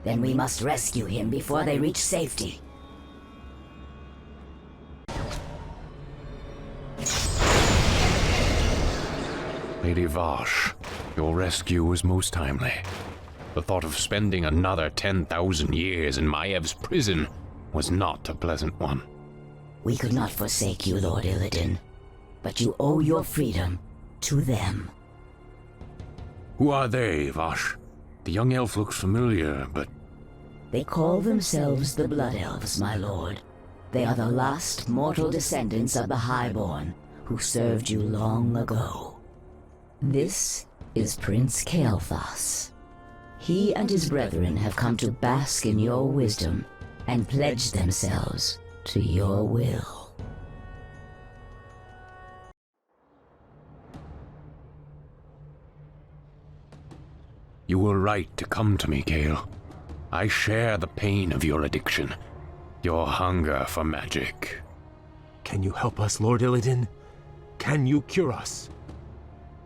Then we must rescue him before they reach safety. Lady Vosh, your rescue was most timely. The thought of spending another 10,000 years in Maiev's prison was not a pleasant one. We could not forsake you, Lord Illidan, but you owe your freedom to them. Who are they, Vash? The young elf looks familiar, but... They call themselves the Blood Elves, my lord. They are the last mortal descendants of the Highborn, who served you long ago. This is Prince Kael'thas. He and his brethren have come to bask in your wisdom and pledge themselves to your will. You were right to come to me, Kael. I share the pain of your addiction, your hunger for magic. Can you help us, Lord Illidan? Can you cure us?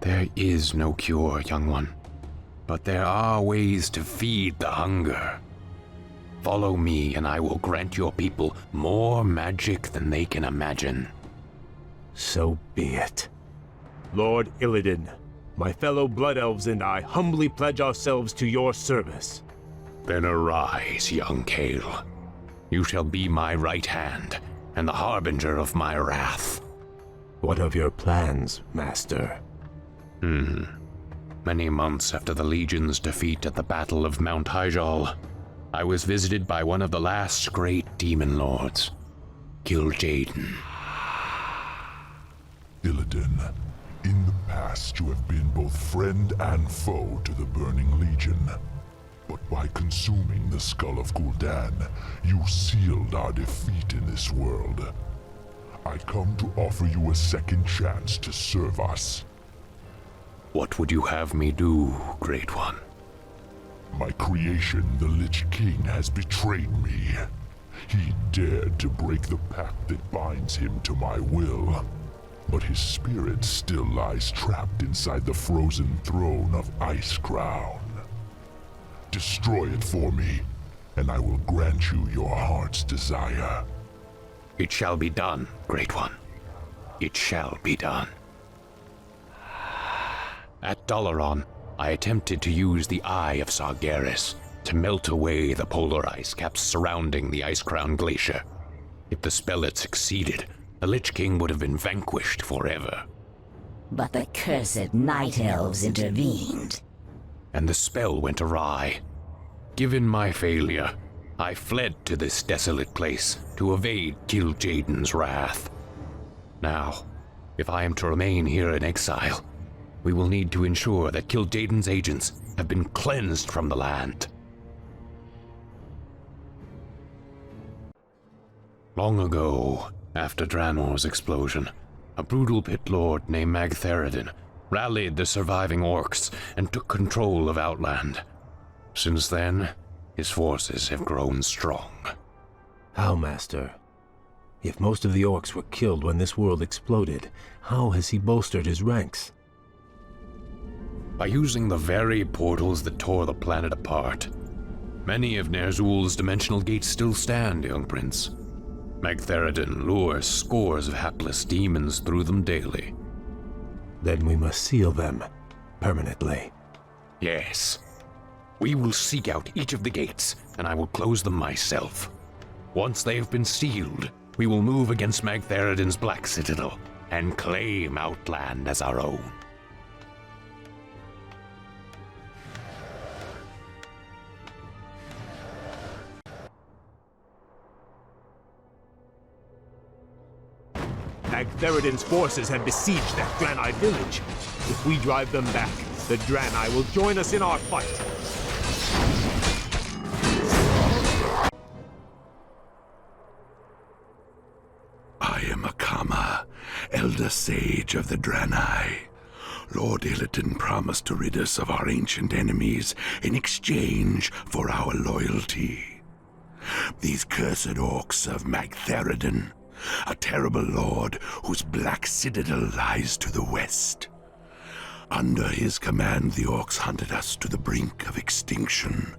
There is no cure, young one. But there are ways to feed the hunger. Follow me, and I will grant your people more magic than they can imagine. So be it. Lord Illidan, my fellow Blood Elves and I humbly pledge ourselves to your service. Then arise, young Kael. You shall be my right hand, and the harbinger of my wrath. What of your plans, Master? Many months after the Legion's defeat at the Battle of Mount Hyjal, I was visited by one of the last great demon lords, Kil'jaeden. Illidan, in the past you have been both friend and foe to the Burning Legion. But by consuming the skull of Gul'dan, you sealed our defeat in this world. I come to offer you a second chance to serve us. What would you have me do, Great One? My creation, the Lich King, has betrayed me. He dared to break the pact that binds him to my will. But his spirit still lies trapped inside the frozen throne of Icecrown. Destroy it for me, and I will grant you your heart's desire. It shall be done, Great One. It shall be done. At Dalaran, I attempted to use the Eye of Sargeras to melt away the polar ice caps surrounding the Icecrown Glacier. If the spell had succeeded, the Lich King would have been vanquished forever. But the cursed Night Elves intervened. And the spell went awry. Given my failure, I fled to this desolate place to evade Kil'jaeden's wrath. Now, if I am to remain here in exile, we will need to ensure that Kil'jaeden's agents have been cleansed from the land. Long ago, after Draenor's explosion, a brutal pit lord named Magtheridin rallied the surviving orcs and took control of Outland. Since then, his forces have grown strong. How, Master? If most of the orcs were killed when this world exploded, how has he bolstered his ranks? By using the very portals that tore the planet apart. Many of Ner'zhul's dimensional gates still stand, young prince. Magtheridin lures scores of hapless demons through them daily. Then we must seal them permanently. Yes. We will seek out each of the gates, and I will close them myself. Once they have been sealed, we will move against Magtheridin's Black Citadel and claim Outland as our own. Magtheridin's forces have besieged that Draenei village. If we drive them back, the Draenei will join us in our fight. I am Akama, Elder Sage of the Draenei. Lord Illidan promised to rid us of our ancient enemies in exchange for our loyalty. These cursed orcs of Magtheridin, a terrible lord whose black citadel lies to the west. Under his command, the orcs hunted us to the brink of extinction.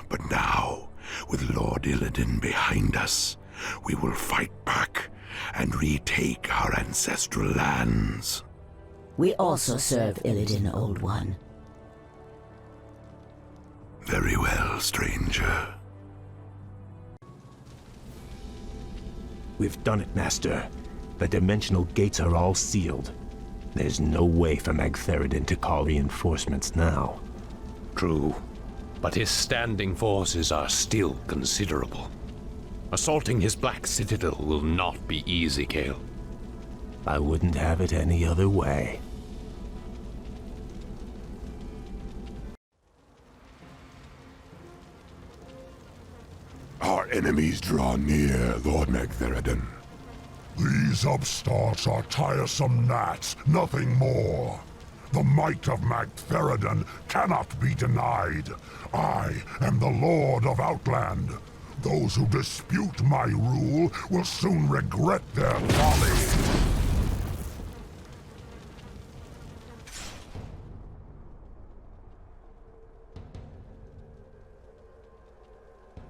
But now, with Lord Illidan behind us, we will fight back and retake our ancestral lands. We also serve Illidan, Old One. Very well, stranger. We've done it, Master. The dimensional gates are all sealed. There's no way for Magtheridin to call reinforcements now. True, but his standing forces are still considerable. Assaulting his Black Citadel will not be easy, Kael. I wouldn't have it any other way. Our enemies draw near, Lord Magtheridin. These upstarts are tiresome gnats, nothing more. The might of Magtheridin cannot be denied. I am the Lord of Outland. Those who dispute my rule will soon regret their folly.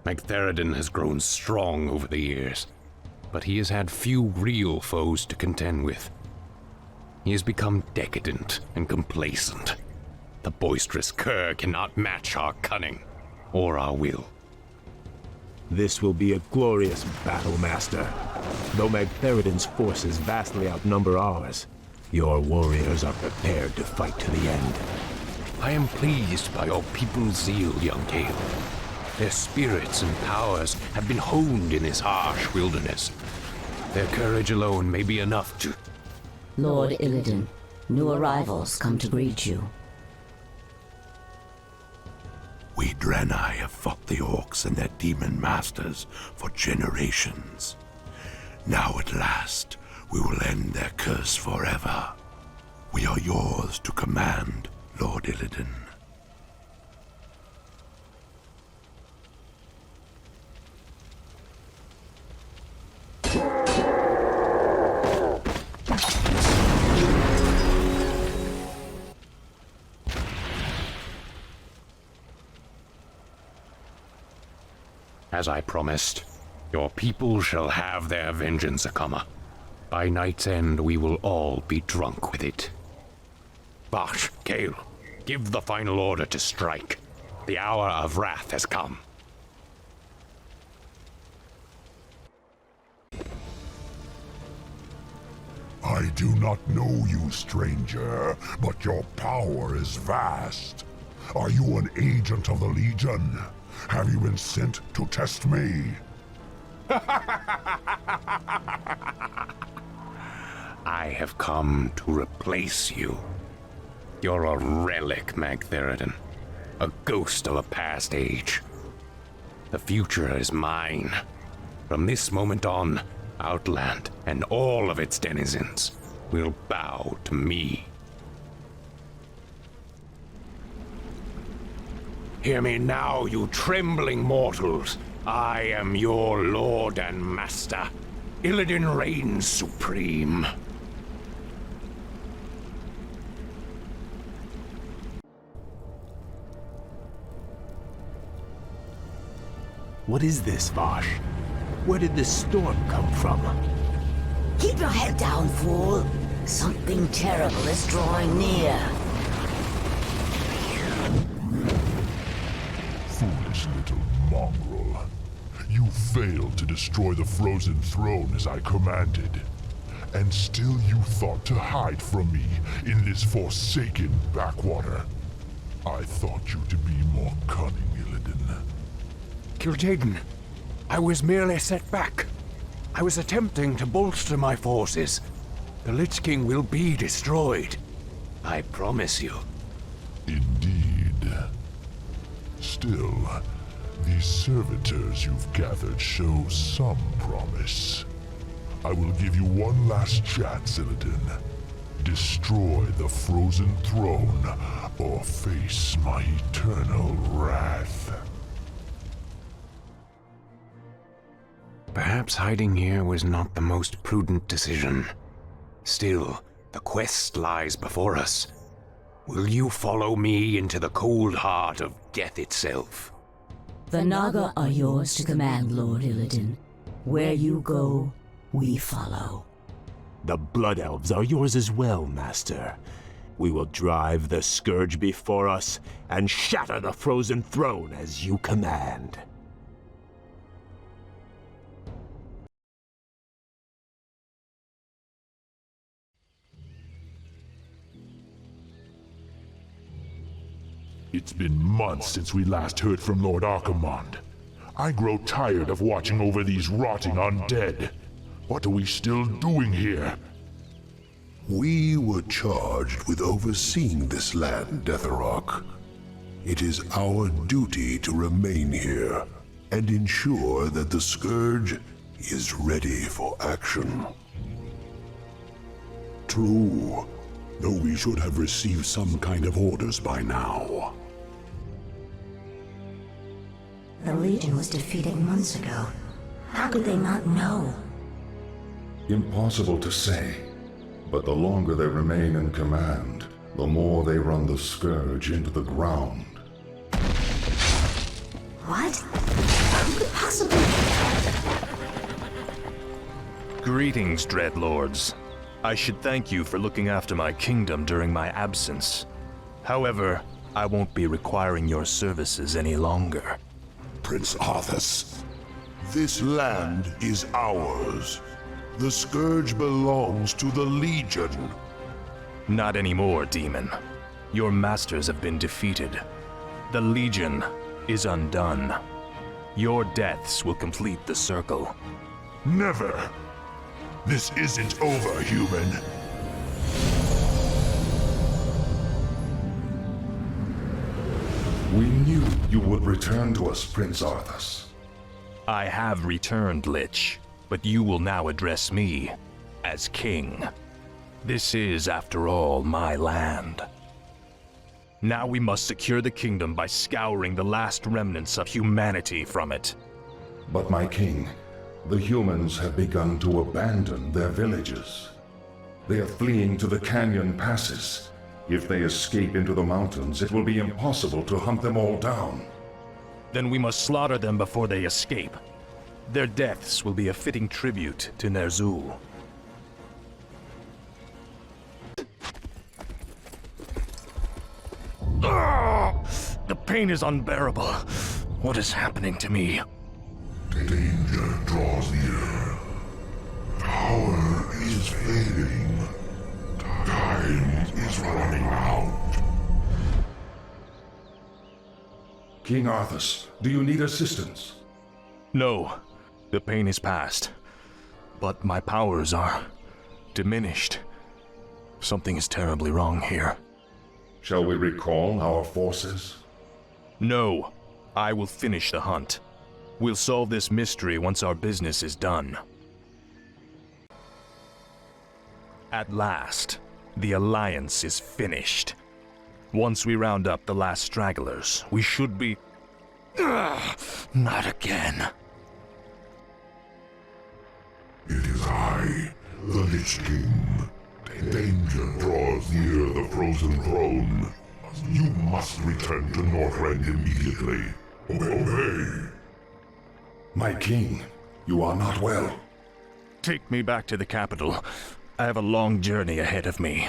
Magtheridin has grown strong over the years, but he has had few real foes to contend with. He has become decadent and complacent. The boisterous cur cannot match our cunning or our will. This will be a glorious battle, Master. Though Magtheridin's forces vastly outnumber ours, your warriors are prepared to fight to the end. I am pleased by your people's zeal, young Kael. Their spirits and powers have been honed in this harsh wilderness. Their courage alone may be enough to... Lord Illidan, new arrivals come to greet you. We Draenei have fought the orcs and their demon masters for generations. Now at last, we will end their curse forever. We are yours to command, Lord Illidan. As I promised, your people shall have their vengeance, Akama. By night's end, we will all be drunk with it. Bash, Kael, give the final order to strike. The hour of wrath has come. I do not know you, stranger, but your power is vast. Are you an agent of the Legion? Have you been sent to test me? I have come to replace you. You're a relic, Magtheridin. A ghost of a past age. The future is mine. From this moment on, Outland and all of its denizens will bow to me. Hear me now, you trembling mortals. I am your lord and master. Illidan reigns supreme. What is this, Vosh? Where did this storm come from? Keep your head down, fool. Something terrible is drawing near. Foolish little mongrel. You failed to destroy the frozen throne as I commanded. And still you thought to hide from me in this forsaken backwater. I thought you to be more cunning, Illidan. Kil'jaeden, I was merely set back. I was attempting to bolster my forces. The Lich King will be destroyed. I promise you. Indeed. Still, these servitors you've gathered show some promise. I will give you one last chance, Illidan. Destroy the frozen throne, or face my eternal wrath. Perhaps hiding here was not the most prudent decision. Still, the quest lies before us. Will you follow me into the cold heart of death itself? The Naga are yours to command, Lord Illidan. Where you go, we follow. The Blood Elves are yours as well, Master. We will drive the Scourge before us and shatter the frozen throne as you command. It's been months since we last heard from Lord Archimonde. I grow tired of watching over these rotting undead. What are we still doing here? We were charged with overseeing this land, Deatherrock. It is our duty to remain here and ensure that the Scourge is ready for action. True, though we should have received some kind of orders by now. The Legion was defeated months ago. How could they not know? Impossible to say, but the longer they remain in command, the more they run the Scourge into the ground. What? Who could possibly... Greetings, Dreadlords. I should thank you for looking after my kingdom during my absence. However, I won't be requiring your services any longer. Prince Arthas, this land is ours. The Scourge belongs to the Legion. Not anymore, Demon. Your masters have been defeated. The Legion is undone. Your deaths will complete the circle. Never. This isn't over, human. We knew you would return to us, Prince Arthas. I have returned, Lich, but you will now address me as king. This is, after all, my land. Now we must secure the kingdom by scouring the last remnants of humanity from it. But my king, the humans have begun to abandon their villages. They are fleeing to the canyon passes. If they escape into the mountains, it will be impossible to hunt them all down. Then we must slaughter them before they escape. Their deaths will be a fitting tribute to Ner'zhul. The pain is unbearable. What is happening to me? Danger draws near. Power is fading. Time is running out. King Arthas, do you need assistance? No, the pain is past. But my powers are diminished. Something is terribly wrong here. Shall we recall our forces? No, I will finish the hunt. We'll solve this mystery once our business is done. At last, the Alliance is finished. Once we round up the last stragglers, we should be... Not again. It is I, the Lich King. Danger draws near the frozen throne. You must return to Northrend immediately. Obey. My king, you are not well. Take me back to the capital. I have a long journey ahead of me.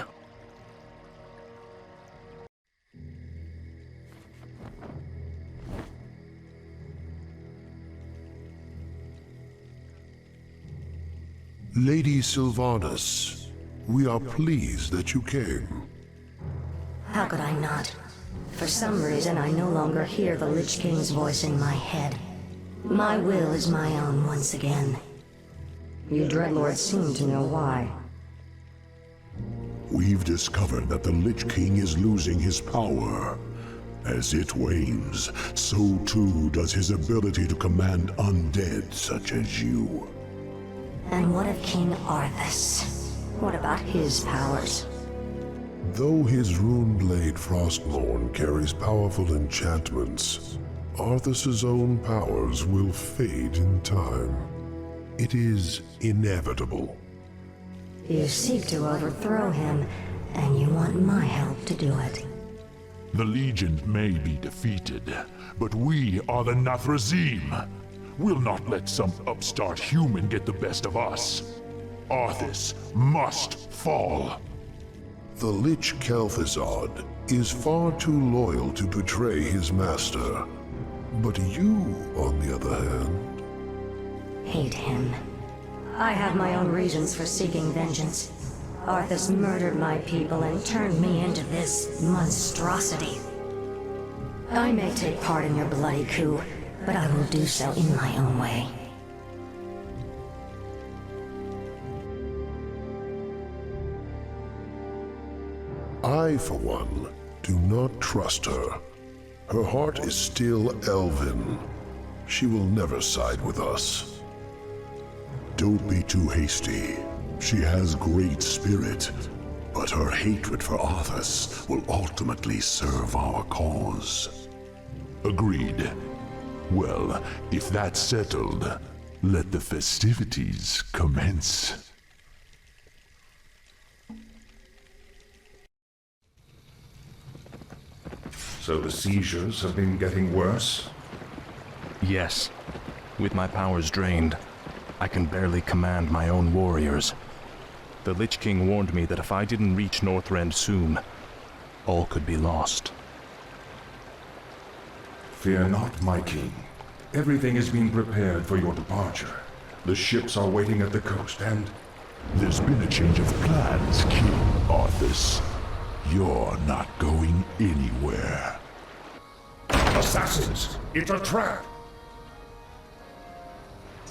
Lady Sylvanas, we are pleased that you came. How could I not? For some reason, I no longer hear the Lich King's voice in my head. My will is my own once again. You Dreadlords seem to know why. We've discovered that the Lich King is losing his power. As it wanes, so too does his ability to command undead such as you. And what of King Arthas? What about his powers? Though his runeblade Frostmourne carries powerful enchantments, Arthas's own powers will fade in time. It is inevitable. You seek to overthrow him, and you want my help to do it. The Legion may be defeated, but we are the Nathrazim. We'll not let some upstart human get the best of us. Arthas must fall. The Lich Kel'Thuzad is far too loyal to betray his master. But you, on the other hand... Hate him. I have my own reasons for seeking vengeance. Arthas murdered my people and turned me into this monstrosity. I may take part in your bloody coup, but I will do so in my own way. I, for one, do not trust her. Her heart is still elven. She will never side with us. Don't be too hasty. She has great spirit, but her hatred for Arthas will ultimately serve our cause. Agreed. Well, if that's settled, let the festivities commence. So the seizures have been getting worse? Yes. With my powers drained, I can barely command my own warriors. The Lich King warned me that if I didn't reach Northrend soon, all could be lost. Fear not, my king. Everything is being prepared for your departure. The ships are waiting at the coast, and... There's been a change of plans, King Arthas. You're not going anywhere. Assassins! It's a trap!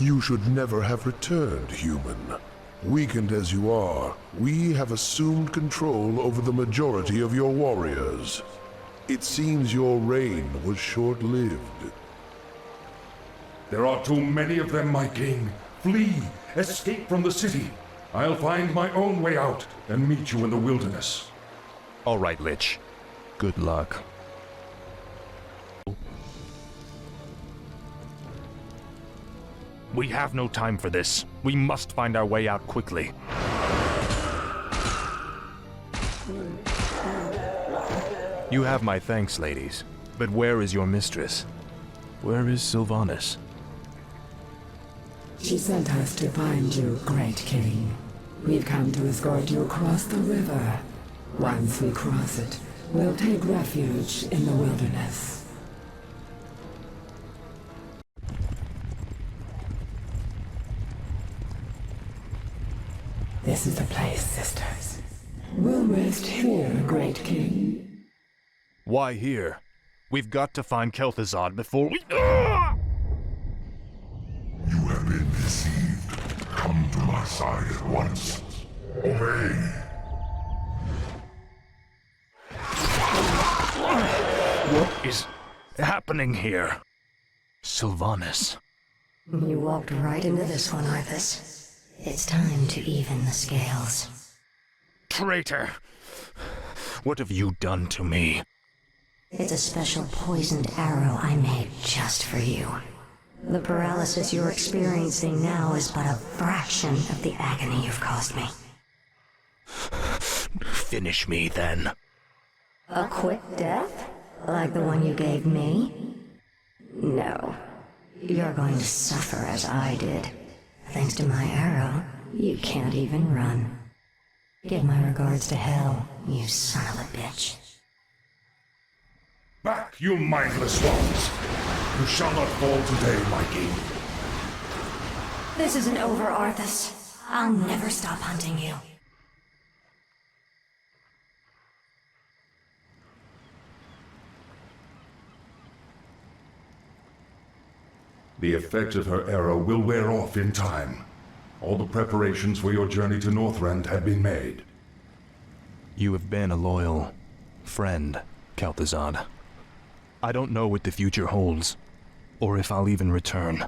You should never have returned, human. Weakened as you are, we have assumed control over the majority of your warriors. It seems your reign was short-lived. There are too many of them, my king. Flee! Escape from the city! I'll find my own way out and meet you in the wilderness. All right, Lich. Good luck. We have no time for this. We must find our way out quickly. You have my thanks, ladies. But where is your mistress? Where is Sylvanas? She sent us to find you, Great King. We've come to escort you across the river. Once we cross it, we'll take refuge in the wilderness. This is the place, sisters. We'll rest here, Great King. Why here? We've got to find Kel'Thuzad before we... You have been deceived. Come to my side at once. Obey. What is happening here? Sylvanas. You walked right into this one, Arthas. It's time to even the scales. Traitor! What have you done to me? It's a special poisoned arrow I made just for you. The paralysis you're experiencing now is but a fraction of the agony you've caused me. Finish me, then. A quick death? Like the one you gave me? No. You're going to suffer as I did. Thanks to my arrow, you can't even run. Give my regards to Hell, you son of a bitch. Back, you mindless ones! You shall not fall today, my king. This isn't over, Arthas. I'll never stop hunting you. The effect of her arrow will wear off in time. All the preparations for your journey to Northrend have been made. You have been a loyal friend, Kel'Thuzad. I don't know what the future holds, or if I'll even return.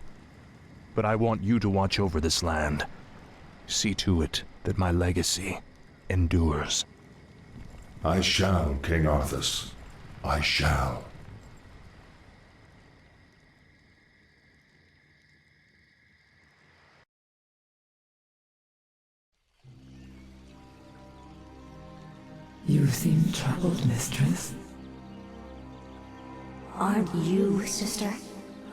But I want you to watch over this land. See to it that my legacy endures. I shall, King Arthas. I shall. You seem troubled, mistress. Aren't you, sister?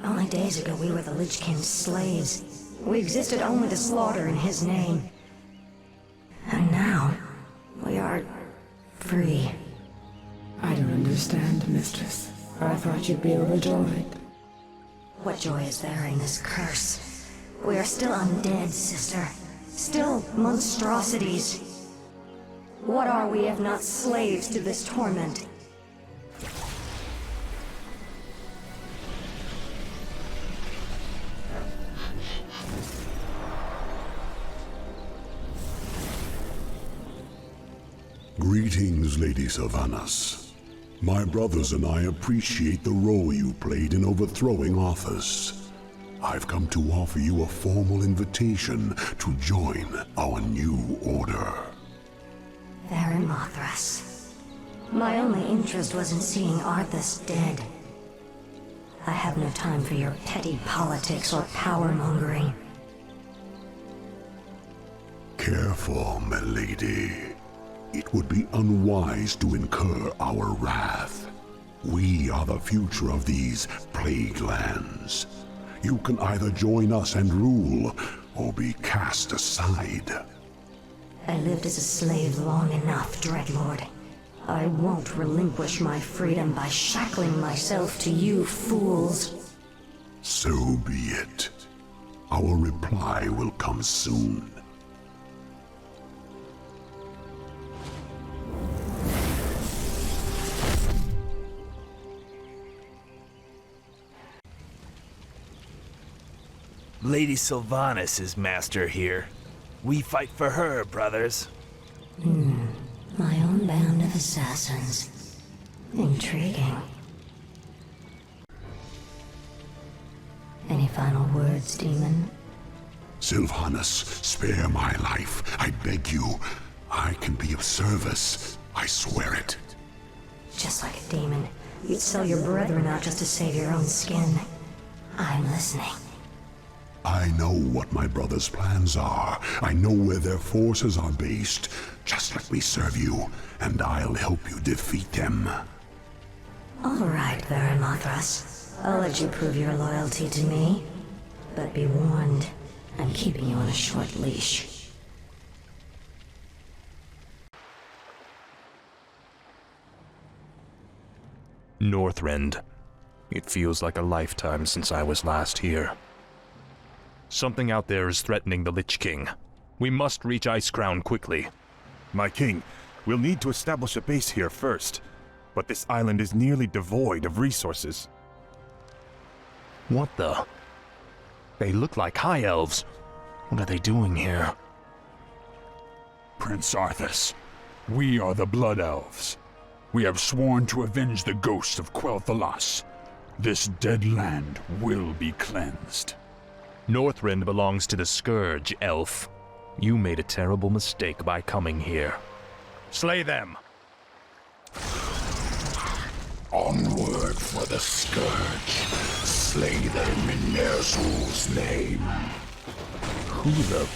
Only days ago we were the Lich King's slaves. We existed only to slaughter in his name. And now, we are free. I don't understand, mistress. I thought you'd be overjoyed. What joy is there in this curse? We are still undead, sister. Still monstrosities. What are we if not slaves to this torment? Greetings, Lady Sylvanas. My brothers and I appreciate the role you played in overthrowing Arthas. I've come to offer you a formal invitation to join our new order. Baron Mothras. My only interest was in seeing Arthas dead. I have no time for your petty politics or power-mongering. Careful, milady. It would be unwise to incur our wrath. We are the future of these plague lands. You can either join us and rule, or be cast aside. I lived as a slave long enough, Dreadlord. I won't relinquish my freedom by shackling myself to you fools. So be it. Our reply will come soon. Lady Sylvanas is master here. We fight for her, brothers. My own band of assassins. Intriguing. Any final words, demon? Sylvanas, spare my life. I beg you. I can be of service. I swear it. Just like a demon, you'd sell your brethren out just to save your own skin. I'm listening. I know what my brothers' plans are. I know where their forces are based. Just let me serve you, and I'll help you defeat them. All right, Baron Mothras. I'll let you prove your loyalty to me. But be warned, I'm keeping you on a short leash. Northrend. It feels like a lifetime since I was last here. Something out there is threatening the Lich King. We must reach Icecrown quickly. My king, we'll need to establish a base here first. But this island is nearly devoid of resources. What the? They look like High Elves. What are they doing here? Prince Arthas, we are the Blood Elves. We have sworn to avenge the ghost of Quel'Thalas. This dead land will be cleansed. Northrend belongs to the Scourge, elf. You made a terrible mistake by coming here. Slay them! Onward for the Scourge. Slay them in Ner'zhul's name. Who the...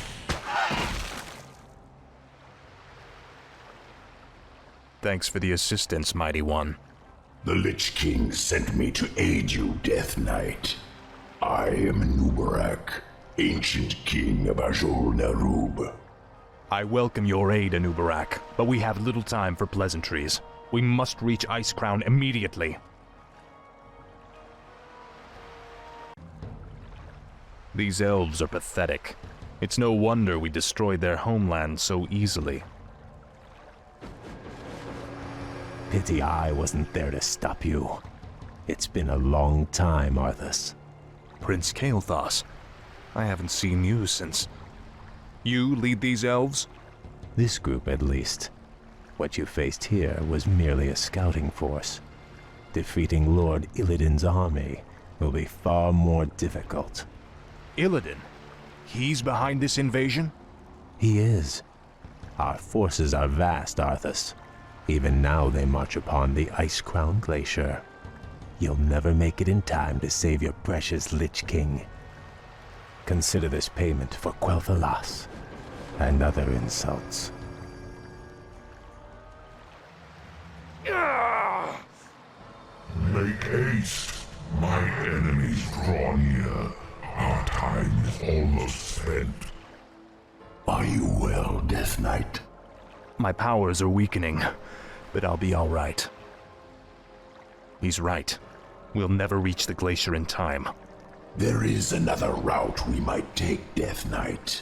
Thanks for the assistance, Mighty One. The Lich King sent me to aid you, Death Knight. I am Nubarak, ancient king of Azul-Nerub. I welcome your aid, Anubarak, but we have little time for pleasantries. We must reach Icecrown immediately. These elves are pathetic. It's no wonder we destroyed their homeland so easily. Pity I wasn't there to stop you. It's been a long time, Arthas. Prince Kael'thas, I haven't seen you since... You lead these elves? This group, at least. What you faced here was merely a scouting force. Defeating Lord Illidan's army will be far more difficult. Illidan? He's behind this invasion? He is. Our forces are vast, Arthas. Even now they march upon the Icecrown Glacier. You'll never make it in time to save your precious Lich King. Consider this payment for Quel'Thalas and other insults. Make haste. My enemies draw near. Our time is almost spent. Are you well, Death Knight? My powers are weakening, but I'll be all right. He's right. We'll never reach the glacier in time. There is another route we might take, Death Knight.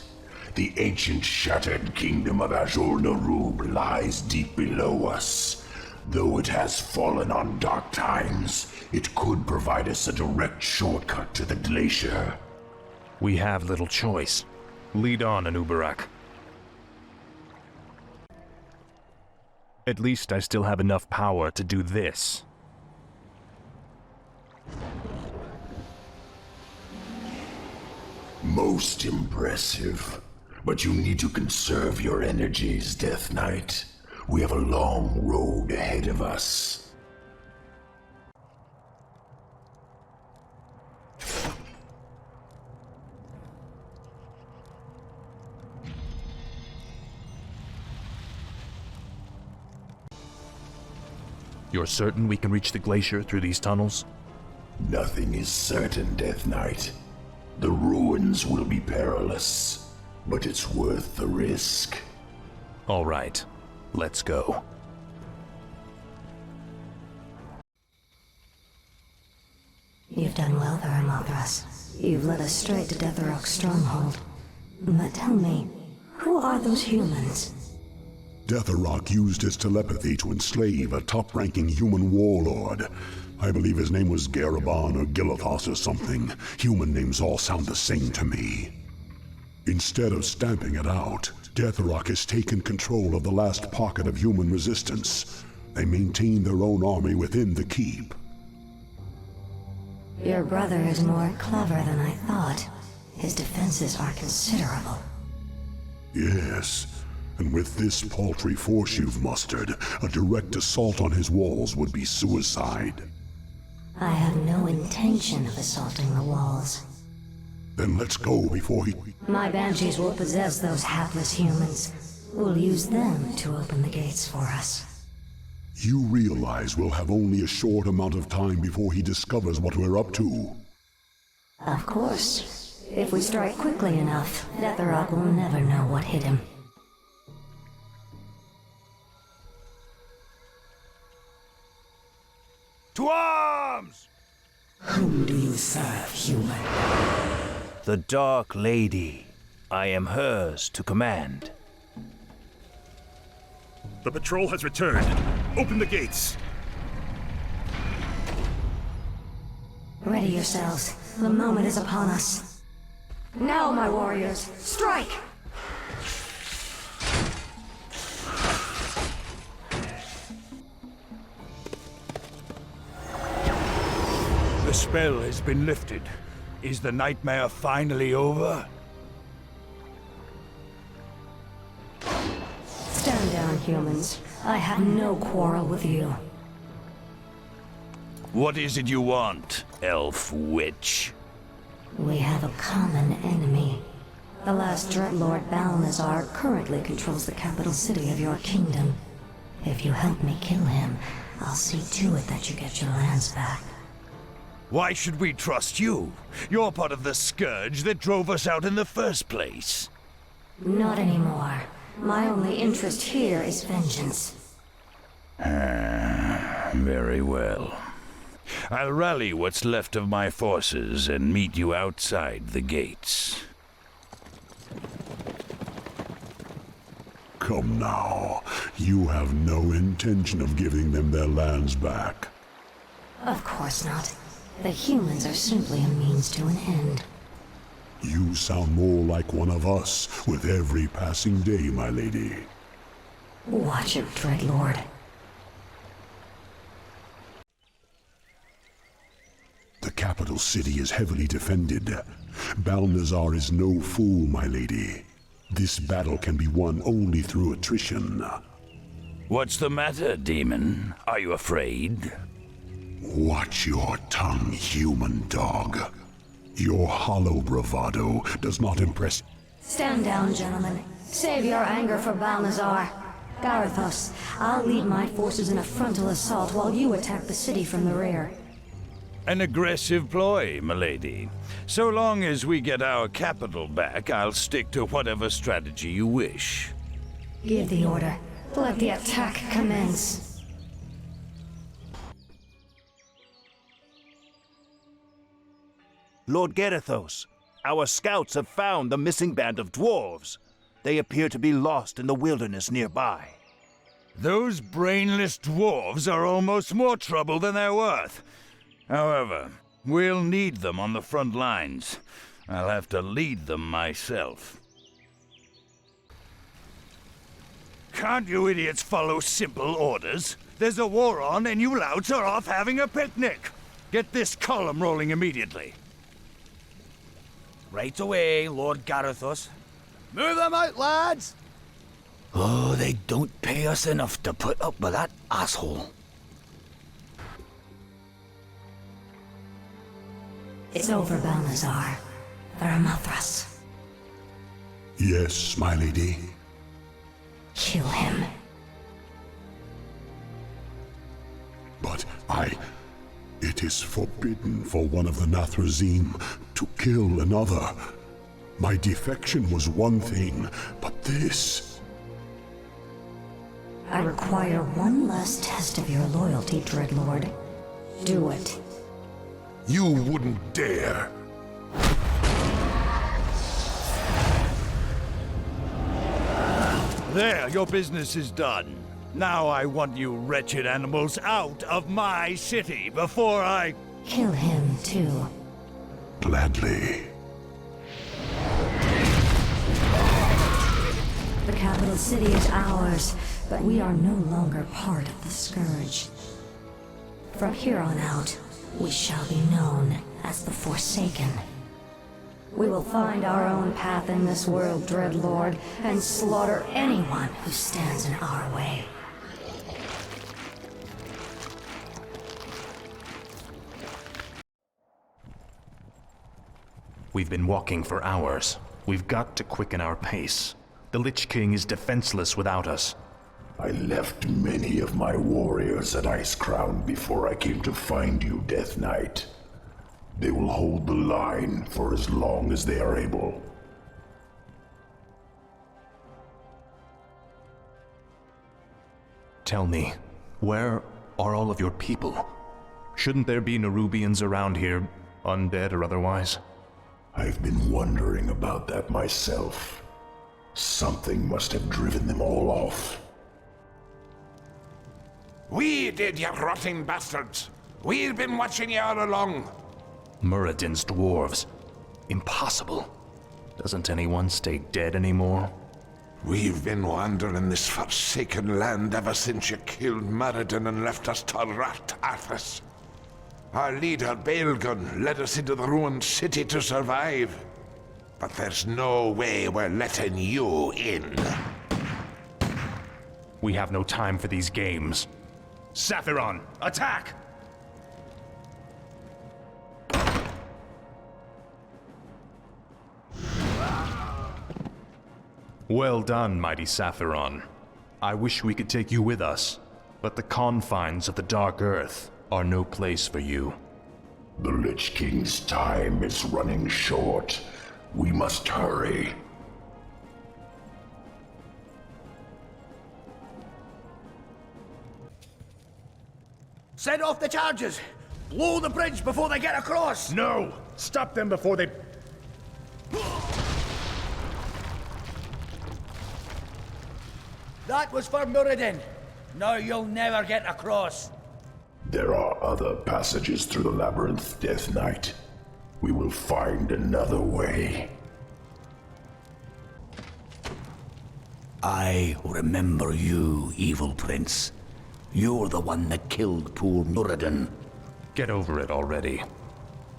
The ancient shattered kingdom of Azul-Nerub lies deep below us. Though it has fallen on dark times, it could provide us a direct shortcut to the glacier. We have little choice. Lead on, Anubarak. At least I still have enough power to do this. Most impressive. But you need to conserve your energies, Death Knight. We have a long road ahead of us. You're certain we can reach the glacier through these tunnels? Nothing is certain, Death Knight. The ruins will be perilous, but it's worth the risk. All right, let's go. You've done well there, Mothras. You've led us straight to Deathrok's stronghold. But tell me, who are those humans? Deathrok used his telepathy to enslave a top-ranking human warlord. I believe his name was Garaban or Gilithos or something. Human names all sound the same to me. Instead of stamping it out, Deathrok has taken control of the last pocket of human resistance. They maintain their own army within the keep. Your brother is more clever than I thought. His defenses are considerable. Yes, and with this paltry force you've mustered, a direct assault on his walls would be suicide. I have no intention of assaulting the walls. Then let's go before he... My banshees will possess those hapless humans. We'll use them to open the gates for us. You realize we'll have only a short amount of time before he discovers what we're up to. Of course. If we strike quickly enough, Deathrok will never know what hit him. To arms! Whom do you serve, human? The Dark Lady. I am hers to command. The patrol has returned. Open the gates. Ready yourselves. The moment is upon us. Now, my warriors, strike! The spell has been lifted. Is the nightmare finally over? Stand down, humans. I have no quarrel with you. What is it you want, elf witch? We have a common enemy. The last Dreadlord Balnazar currently controls the capital city of your kingdom. If you help me kill him, I'll see to it that you get your lands back. Why should we trust you? You're part of the Scourge that drove us out in the first place. Not anymore. My only interest here is vengeance. Very well. I'll rally what's left of my forces and meet you outside the gates. Come now. You have no intention of giving them their lands back. Of course not. The humans are simply a means to an end. You sound more like one of us with every passing day, my lady. Watch it, Dreadlord. The capital city is heavily defended. Balnazar is no fool, my lady. This battle can be won only through attrition. What's the matter, demon? Are you afraid? Watch your tongue, human dog. Your hollow bravado does not impress... Stand down, gentlemen. Save your anger for Balnazar. Garithos, I'll lead my forces in a frontal assault while you attack the city from the rear. An aggressive ploy, milady. So long as we get our capital back, I'll stick to whatever strategy you wish. Give the order. Let the attack commence. Lord Garithos, our scouts have found the missing band of dwarves. They appear to be lost in the wilderness nearby. Those brainless dwarves are almost more trouble than they're worth. However, we'll need them on the front lines. I'll have to lead them myself. Can't you idiots follow simple orders? There's a war on and you louts are off having a picnic. Get this column rolling immediately. Right away, Lord Garethos. Move them out, lads! Oh, they don't pay us enough to put up with that asshole. It's over, Balnazar. Varamothras. Yes, my lady. Kill him. But it is forbidden for one of the Nathrazim to kill another. My defection was one thing, but this... I require one last test of your loyalty, Dreadlord. Do it. You wouldn't dare. There, your business is done. Now I want you wretched animals out of my city before I... Kill him, too. Gladly. The capital city is ours, but we are no longer part of the Scourge. From here on out, we shall be known as the Forsaken. We will find our own path in this world, Dreadlord, and slaughter anyone who stands in our way. We've been walking for hours. We've got to quicken our pace. The Lich King is defenseless without us. I left many of my warriors at Icecrown before I came to find you, Death Knight. They will hold the line for as long as they are able. Tell me, where are all of your people? Shouldn't there be Nerubians around here, undead or otherwise? I've been wondering about that myself. Something must have driven them all off. We did, you rotting bastards! We've been watching you all along! Muradin's dwarves. Impossible. Doesn't anyone stay dead anymore? We've been wandering this forsaken land ever since you killed Muradin and left us to rot Arthas. Our leader, Baelgun, led us into the ruined city to survive. But there's no way we're letting you in. We have no time for these games. Saphiron, attack! Well done, mighty Saphiron. I wish we could take you with us, but the confines of the Dark Earth are no place for you. The Lich King's time is running short. We must hurry. Set off the charges! Blow the bridge before they get across! No! Stop them before they... That was for Muradin. Now you'll never get across. There are other passages through the labyrinth, Death Knight. We will find another way. I remember you, evil prince. You're the one that killed poor Muradin. Get over it already.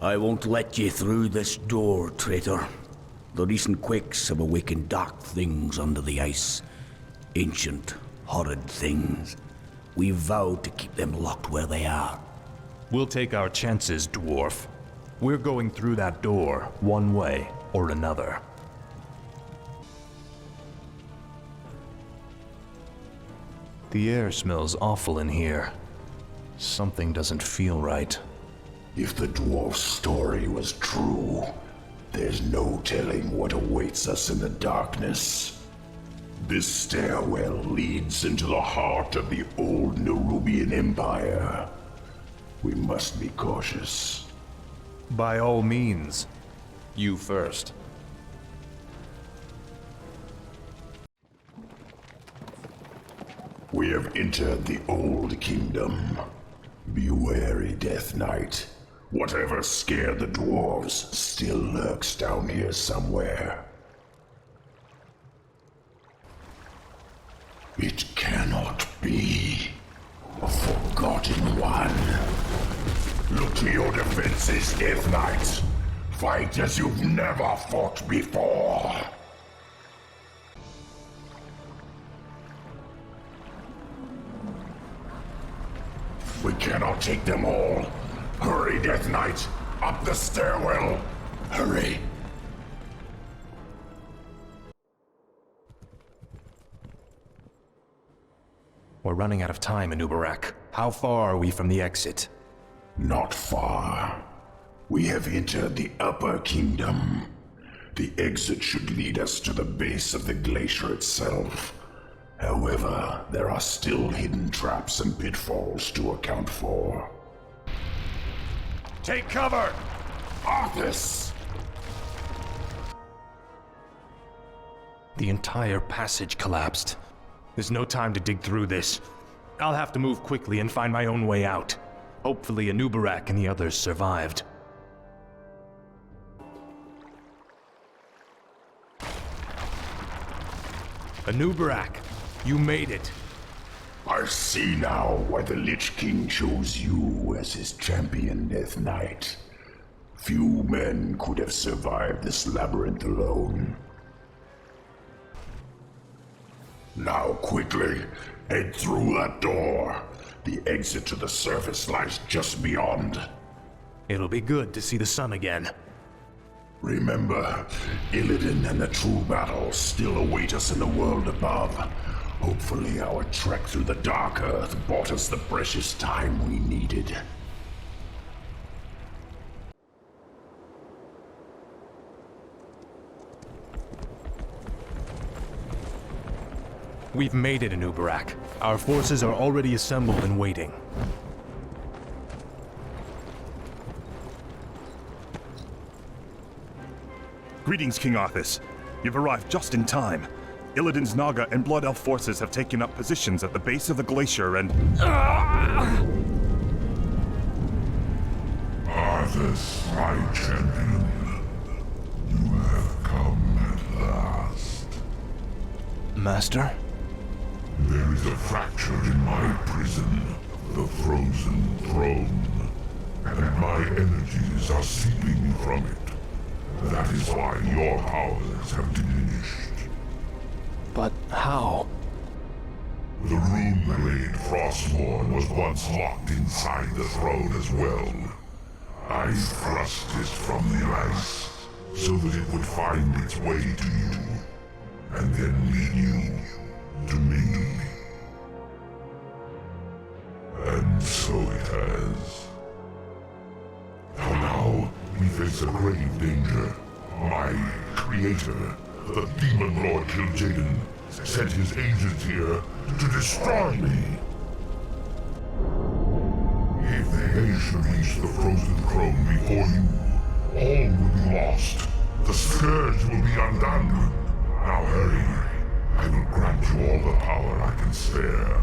I won't let you through this door, traitor. The recent quakes have awakened dark things under the ice. Ancient, horrid things. We've vowed to keep them locked where they are. We'll take our chances, dwarf. We're going through that door, one way or another. The air smells awful in here. Something doesn't feel right. If the dwarf's story was true, there's no telling what awaits us in the darkness. This stairwell leads into the heart of the old Nerubian Empire. We must be cautious. By all means. You first. We have entered the old kingdom. Be wary, Death Knight. Whatever scared the dwarves still lurks down here somewhere. It cannot be. A forgotten one. Look to your defenses, Death Knight. Fight as you've never fought before. We cannot take them all. Hurry, Death Knight. Up the stairwell. Hurry. We're running out of time, Anubarak. How far are we from the exit? Not far. We have entered the Upper Kingdom. The exit should lead us to the base of the glacier itself. However, there are still hidden traps and pitfalls to account for. Take cover! Arthas! The entire passage collapsed. There's no time to dig through this. I'll have to move quickly and find my own way out. Hopefully Anubarak and the others survived. Anubarak, you made it. I see now why the Lich King chose you as his champion, Death Knight. Few men could have survived this labyrinth alone. Now quickly, head through that door. The exit to the surface lies just beyond. It'll be good to see the sun again. Remember, Illidan and the true battle still await us in the world above. Hopefully our trek through the Dark Earth bought us the precious time we needed. We've made it, Anubarak. Our forces are already assembled and waiting. Greetings, King Arthas. You've arrived just in time. Illidan's Naga and Blood Elf forces have taken up positions at the base of the glacier and... Arthas, my champion. You have come at last. Master? There is a fracture in my prison, the Frozen Throne, and my energies are seeping from it. That is why your powers have diminished. But how? The rune blade Frostmourne was once locked inside the throne as well. I thrust it from the ice, so that it would find its way to you, and then lead you to me. And so it has. Now we face a grave danger. My creator, the Demon Lord Kil'jaeden, sent his agents here to destroy me. If they should reach the Frozen Throne before you, all will be lost. The Scourge will be undone. Now hurry. I will grant you all the power I can spare.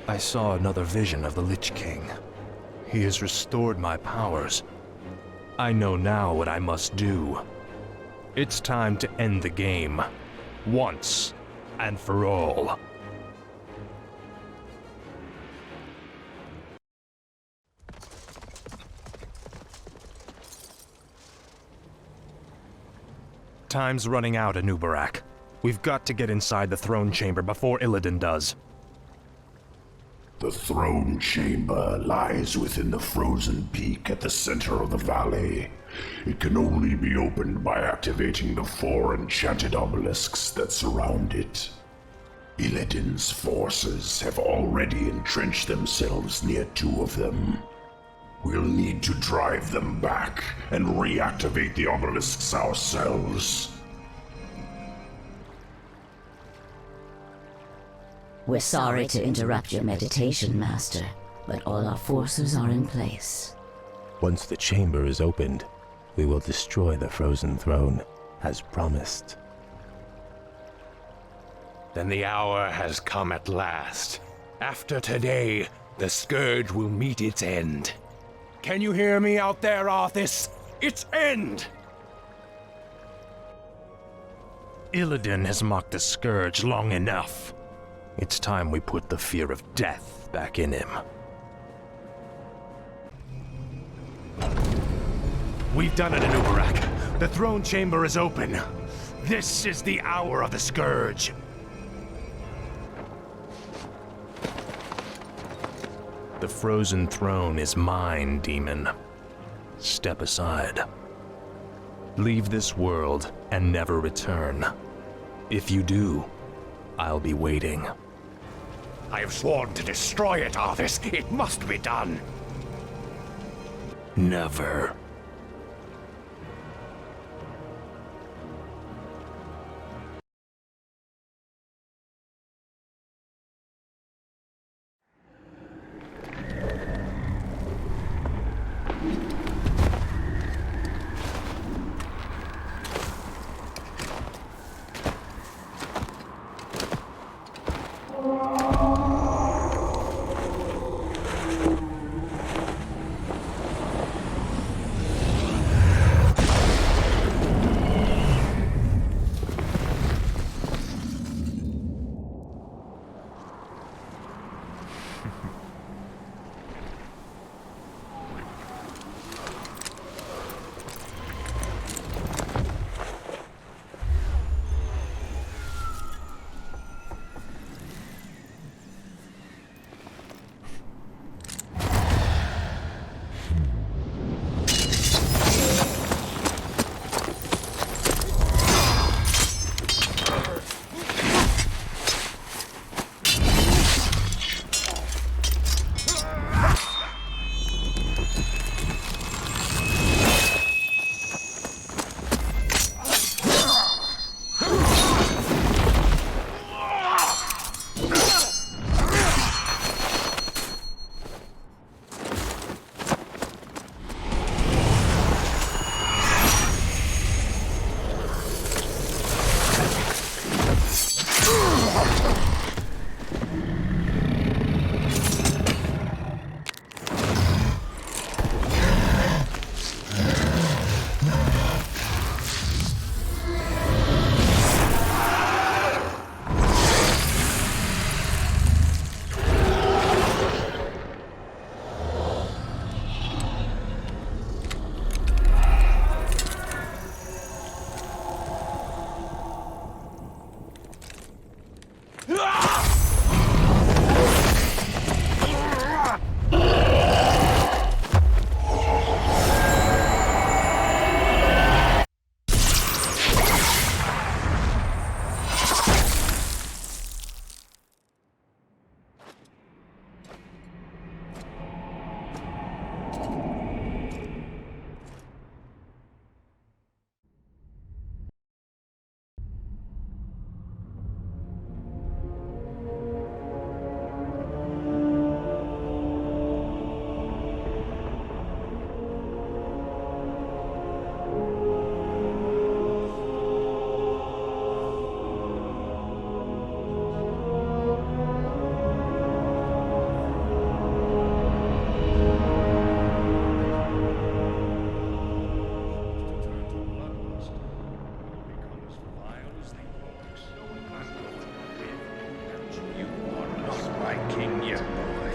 I saw another vision of the Lich King. He has restored my powers. I know now what I must do. It's time to end the game. Once and for all. Time's running out, Anubarak. We've got to get inside the throne chamber before Illidan does. The throne chamber lies within the frozen peak at the center of the valley. It can only be opened by activating the 4 enchanted obelisks that surround it. Illidan's forces have already entrenched themselves near 2 of them. We'll need to drive them back and reactivate the obelisks ourselves. We're sorry to interrupt your meditation, Master, but all our forces are in place. Once the chamber is opened, we will destroy the Frozen Throne, as promised. Then the hour has come at last. After today, the Scourge will meet its end. Can you hear me out there, Arthas? Its end! Illidan has mocked the Scourge long enough. It's time we put the fear of death back in him. We've done it in Ubarak. The throne chamber is open. This is the hour of the Scourge. The frozen throne is mine, demon. Step aside. Leave this world and never return. If you do, I'll be waiting. I have sworn to destroy it, Arthas. It must be done. Never.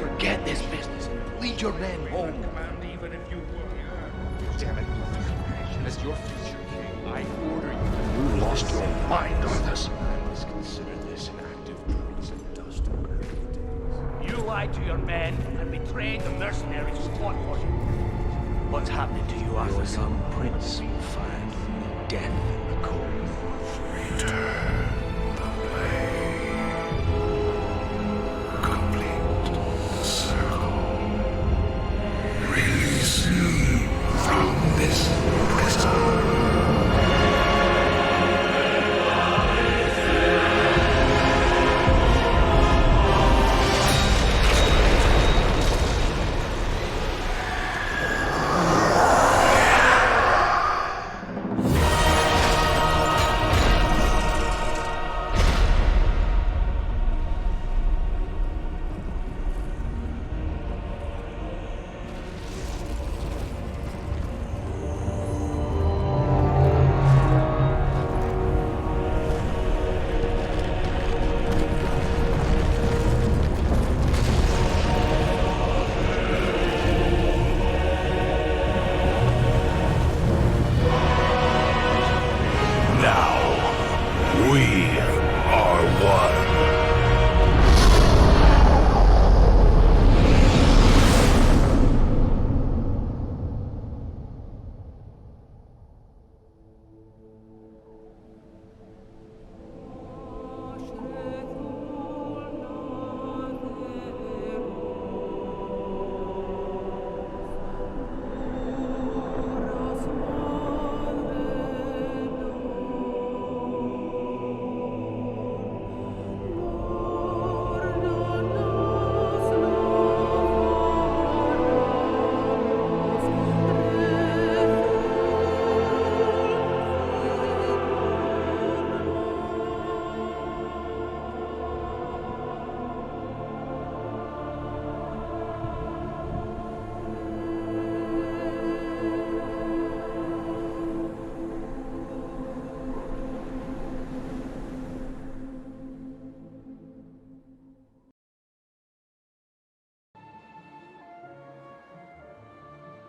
Forget this business. Lead your men home. Even if you were. Damn it. As your future king, I order you. You lost your mind on this. Let's consider this an act of treason, Dustin. You lied to your men and betrayed the mercenaries who fought for you. What's happening to you, Arthur? Your young prince will find death in the cold. Return the blade. Complete the circle. Release me from this prison.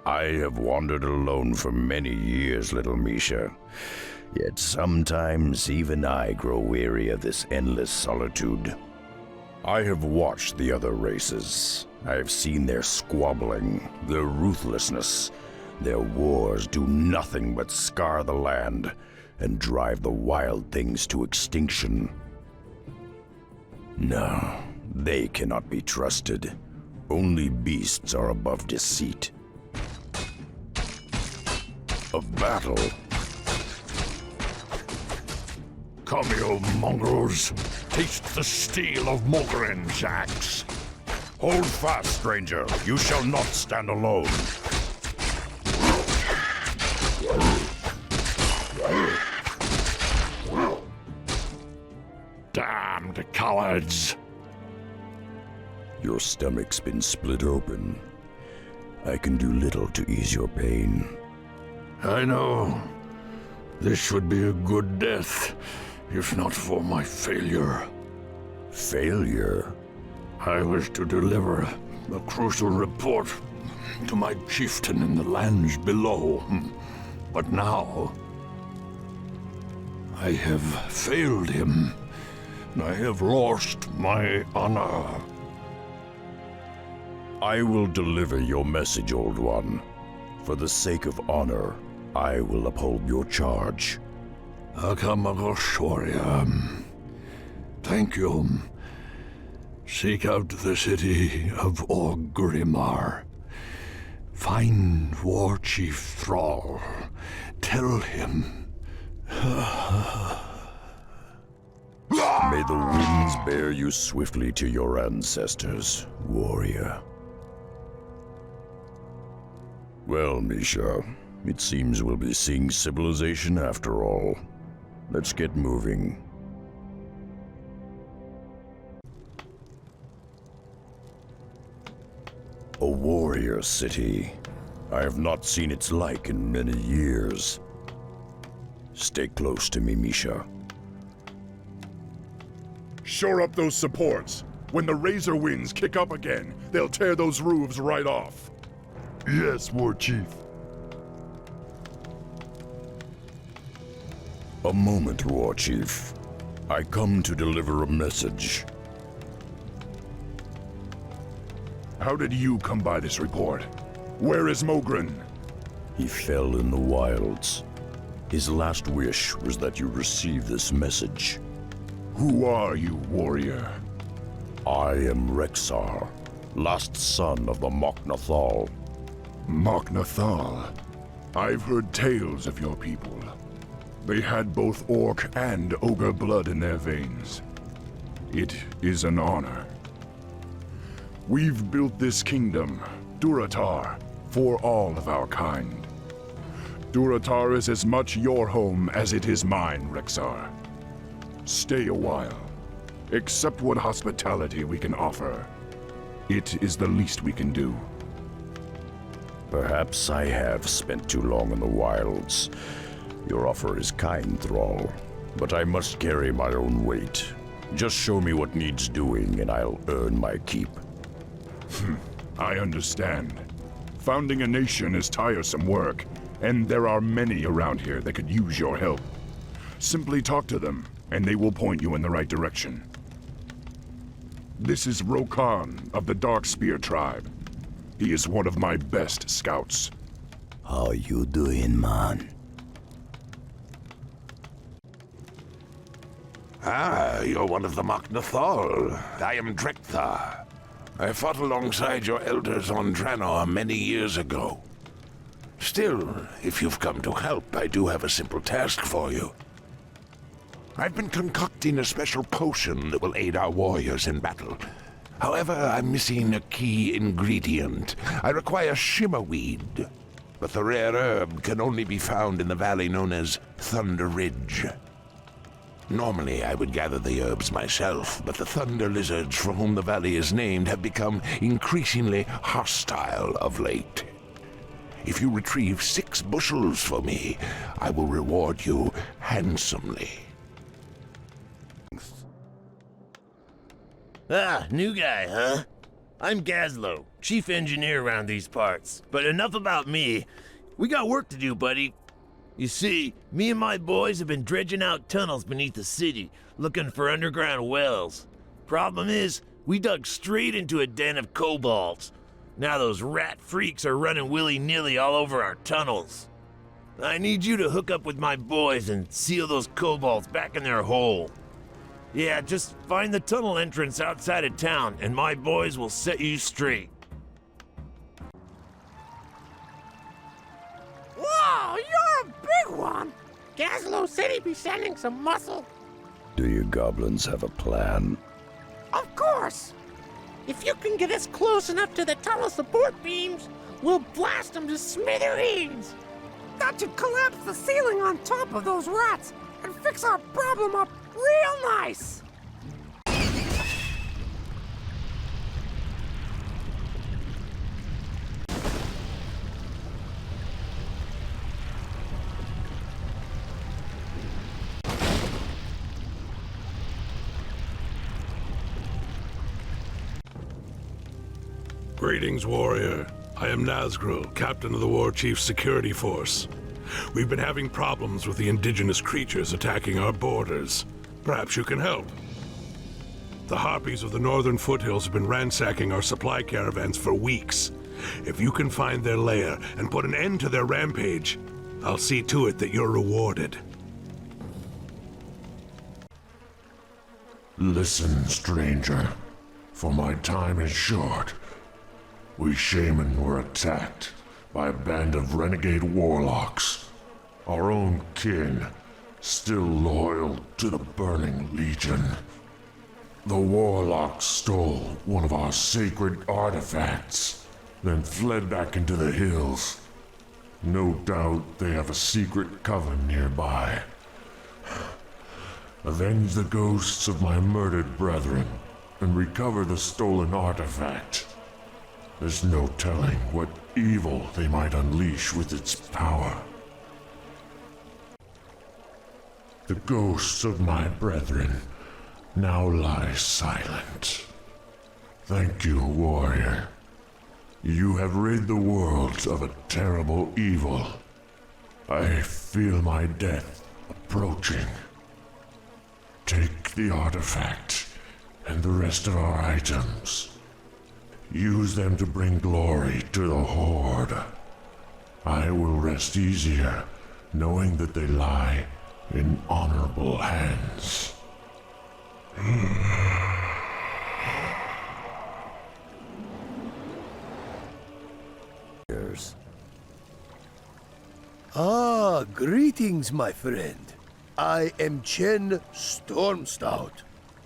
I have wandered alone for many years, little Misha. Yet sometimes even I grow weary of this endless solitude. I have watched the other races. I have seen their squabbling, their ruthlessness. Their wars do nothing but scar the land and drive the wild things to extinction. No, they cannot be trusted. Only beasts are above deceit. A battle? Come, you mongrels. Taste the steel of Mogren's axe. Hold fast, stranger. You shall not stand alone. Damned cowards! Your stomach's been split open. I can do little to ease your pain. I know. This would be a good death, if not for my failure. Failure? I was to deliver a crucial report to my chieftain in the lands below. But now, I have failed him. I have lost my honor. I will deliver your message, Old One. For the sake of honor, I will uphold your charge. Akamagosh, warrior. Thank you. Seek out the city of Orgrimmar. Find War Chief Thrall. Tell him. May the winds bear you swiftly to your ancestors, warrior. Well, Misha, it seems we'll be seeing civilization after all. Let's get moving. A warrior city. I have not seen its like in many years. Stay close to me, Misha. Shore up those supports. When the Razor winds kick up again, they'll tear those roofs right off. Yes, War Chief. A moment, War Chief. I come to deliver a message. How did you come by this report? Where is Mogren? He fell in the wilds. His last wish was that you receive this message. Who are you, warrior? I am Rexxar, last son of the Mok'Nathal. Mok'Nathal? I've heard tales of your people. They had both orc and ogre blood in their veins. It is an honor. We've built this kingdom, Durotar, for all of our kind. Durotar is as much your home as it is mine, Rexxar. Stay a while. Accept what hospitality we can offer. It is the least we can do. Perhaps I have spent too long in the wilds. Your offer is kind, Thrall, but I must carry my own weight. Just show me what needs doing and I'll earn my keep. I understand. Founding a nation is tiresome work, and there are many around here that could use your help. Simply talk to them, and they will point you in the right direction. This is Rokan of the Darkspear tribe. He is one of my best scouts. How you doing, man? Ah, you're one of the Mok'Nathal. I am Rexxar. I fought alongside your elders on Draenor many years ago. Still, if you've come to help, I do have a simple task for you. I've been concocting a special potion that will aid our warriors in battle. However, I'm missing a key ingredient. I require shimmerweed, but the rare herb can only be found in the valley known as Thunder Ridge. Normally, I would gather the herbs myself, but the thunder lizards for whom the valley is named have become increasingly hostile of late. If you retrieve 6 bushels for me, I will reward you handsomely. Ah, new guy, huh? I'm Gazlo, chief engineer around these parts. But enough about me. We got work to do, buddy. You see, me and my boys have been dredging out tunnels beneath the city, looking for underground wells. Problem is, we dug straight into a den of kobolds. Now those rat freaks are running willy-nilly all over our tunnels. I need you to hook up with my boys and seal those kobolds back in their hole. Yeah, just find the tunnel entrance outside of town, and my boys will set you straight. Whoa, you're a big one! Gazlo said he'd be sending some muscle. Do you goblins have a plan? Of course! If you can get us close enough to the tunnel support beams, we'll blast them to smithereens! That should collapse the ceiling on top of those rats and fix our problem up real nice! Greetings, warrior. I am Nazgrel, captain of the War Chief's security force. We've been having problems with the indigenous creatures attacking our borders. Perhaps you can help. The harpies of the northern foothills have been ransacking our supply caravans for weeks. If you can find their lair and put an end to their rampage, I'll see to it that you're rewarded. Listen, stranger. For my time is short. We shaman were attacked by a band of renegade warlocks. Our own kin, still loyal to the Burning Legion. The warlocks stole one of our sacred artifacts, then fled back into the hills. No doubt they have a secret coven nearby. Avenge the ghosts of my murdered brethren, and recover the stolen artifact. There's no telling what evil they might unleash with its power. The ghosts of my brethren now lie silent. Thank you, warrior. You have rid the world of a terrible evil. I feel my death approaching. Take the artifact and the rest of our items. Use them to bring glory to the Horde. I will rest easier, knowing that they lie in honorable hands. Ah, greetings, my friend. I am Chen Stormstout,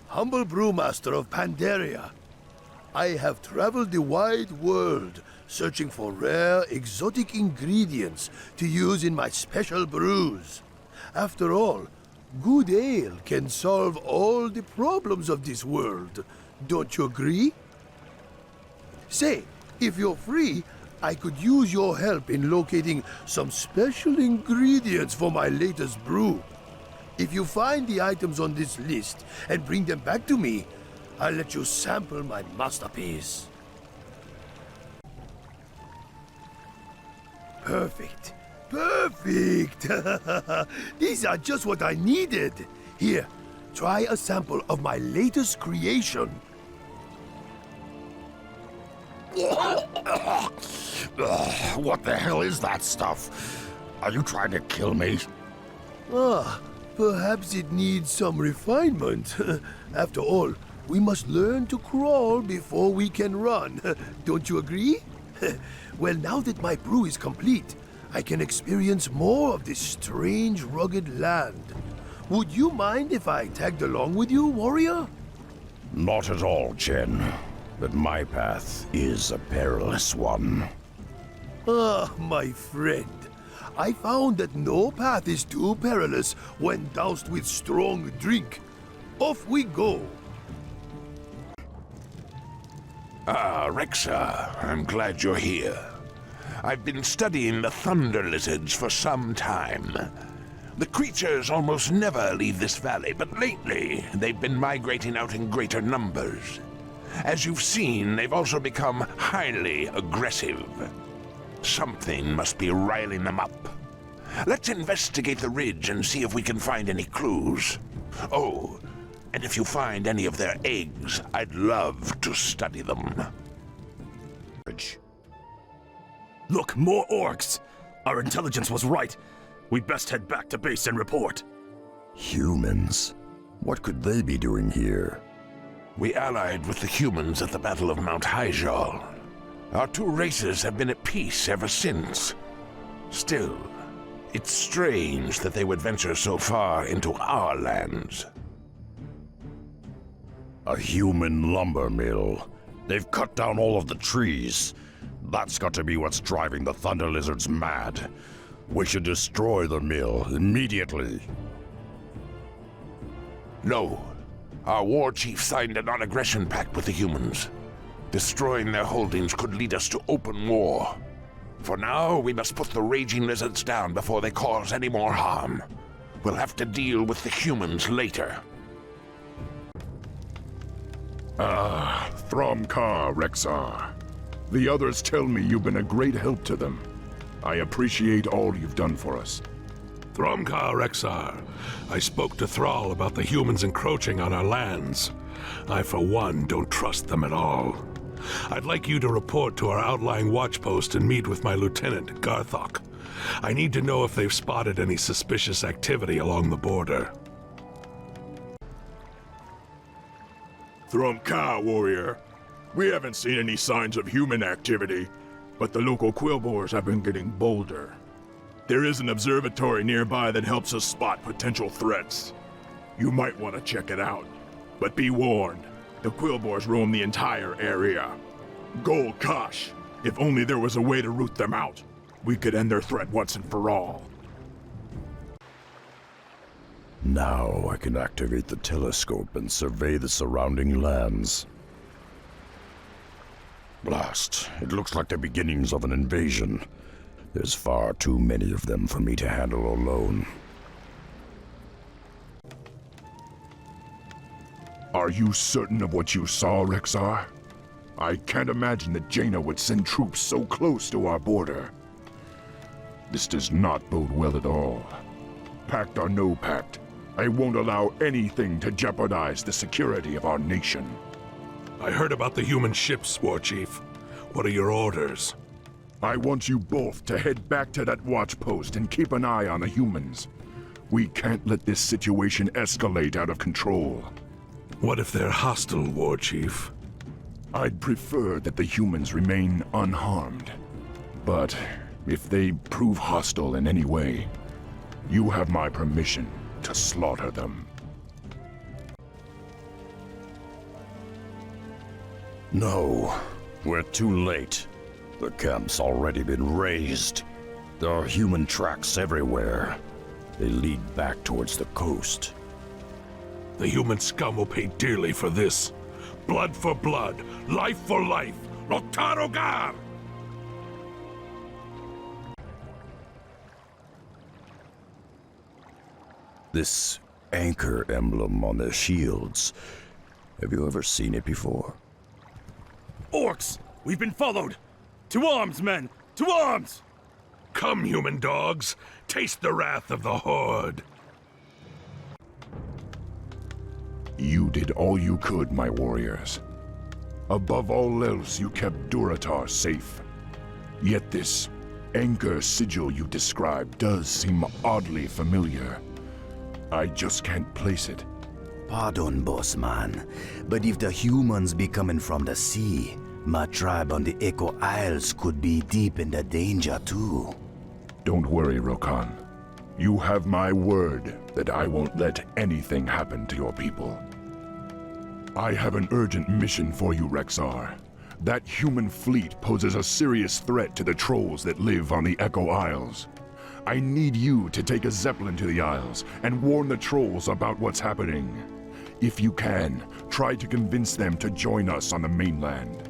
humble brewmaster of Pandaria. I have traveled the wide world, searching for rare, exotic ingredients to use in my special brews. After all, good ale can solve all the problems of this world. Don't you agree? Say, if you're free, I could use your help in locating some special ingredients for my latest brew. If you find the items on this list and bring them back to me, I'll let you sample my masterpiece. Perfect. Perfect! These are just what I needed. Here, try a sample of my latest creation. What the hell is that stuff? Are you trying to kill me? Ah, perhaps it needs some refinement. After all, we must learn to crawl before we can run. Don't you agree? Well, now that my brew is complete, I can experience more of this strange, rugged land. Would you mind if I tagged along with you, warrior? Not at all, Chen. But my path is a perilous one. Ah, my friend. I found that no path is too perilous when doused with strong drink. Off we go. Ah, Rexxar, I'm glad you're here. I've been studying the thunder lizards for some time. The creatures almost never leave this valley, but lately they've been migrating out in greater numbers. As you've seen, they've also become highly aggressive. Something must be riling them up. Let's investigate the ridge and see if we can find any clues. Oh, and if you find any of their eggs, I'd love to study them. Look, more orcs! Our intelligence was right. We best head back to base and report. Humans? What could they be doing here? We allied with the humans at the Battle of Mount Hyjal. Our two races have been at peace ever since. Still, it's strange that they would venture so far into our lands. A human lumber mill. They've cut down all of the trees. That's got to be what's driving the Thunder Lizards mad. We should destroy the mill immediately. No. Our war chief signed a non-aggression pact with the humans. Destroying their holdings could lead us to open war. For now, we must put the raging lizards down before they cause any more harm. We'll have to deal with the humans later. Thromkar, Rexxar. The others tell me you've been a great help to them. I appreciate all you've done for us. Thromkar, Rexxar. I spoke to Thrall about the humans encroaching on our lands. I, for one, don't trust them at all. I'd like you to report to our outlying watchpost and meet with my lieutenant, Garthok. I need to know if they've spotted any suspicious activity along the border. Thromkar, warrior. We haven't seen any signs of human activity, but the local quillboars have been getting bolder. There is an observatory nearby that helps us spot potential threats. You might want to check it out, but be warned, the quillboars roam the entire area. Gol Kosh, if only there was a way to root them out, we could end their threat once and for all. Now I can activate the telescope and survey the surrounding lands. Blast. It looks like the beginnings of an invasion. There's far too many of them for me to handle alone. Are you certain of what you saw, Rexxar? I can't imagine that Jaina would send troops so close to our border. This does not bode well at all. Pact or no pact, I won't allow anything to jeopardize the security of our nation. I heard about the human ships, War Chief. What are your orders? I want you both to head back to that watch post and keep an eye on the humans. We can't let this situation escalate out of control. What if they're hostile, War Chief? I'd prefer that the humans remain unharmed. But if they prove hostile in any way, you have my permission to slaughter them. No, we're too late. The camp's already been razed. There are human tracks everywhere. They lead back towards the coast. The human scum will pay dearly for this. Blood for blood, life for life. Lotarogar! This anchor emblem on their shields. Have you ever seen it before? Orcs! We've been followed! To arms, men! To arms! Come, human dogs. Taste the wrath of the Horde. You did all you could, my warriors. Above all else, you kept Durotar safe. Yet this anchor sigil you described does seem oddly familiar. I just can't place it. Pardon, bossman, but if the humans be coming from the sea, my tribe on the Echo Isles could be deep in the danger too. Don't worry, Rokan. You have my word that I won't let anything happen to your people. I have an urgent mission for you, Rexxar. That human fleet poses a serious threat to the trolls that live on the Echo Isles. I need you to take a zeppelin to the Isles and warn the trolls about what's happening. If you can, try to convince them to join us on the mainland.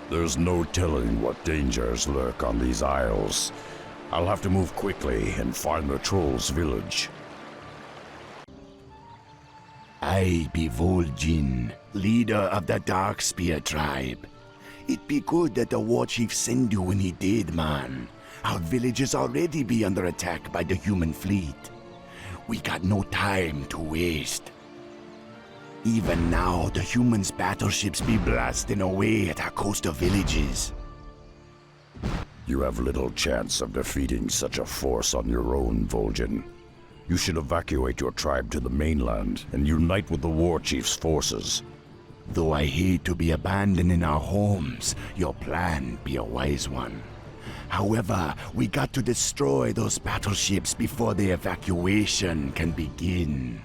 There's no telling what dangers lurk on these isles. I'll have to move quickly and find the trolls' village. I be Vol'jin, leader of the Darkspear tribe. It be good that the war chief sent you when he did, man. Our villages already be under attack by the human fleet. We got no time to waste. Even now, the humans' battleships be blasting away at our coastal villages. You have little chance of defeating such a force on your own, Vol'jin. You should evacuate your tribe to the mainland and unite with the war chief's forces. Though I hate to be abandoning our homes, your plan be a wise one. However, we got to destroy those battleships before the evacuation can begin.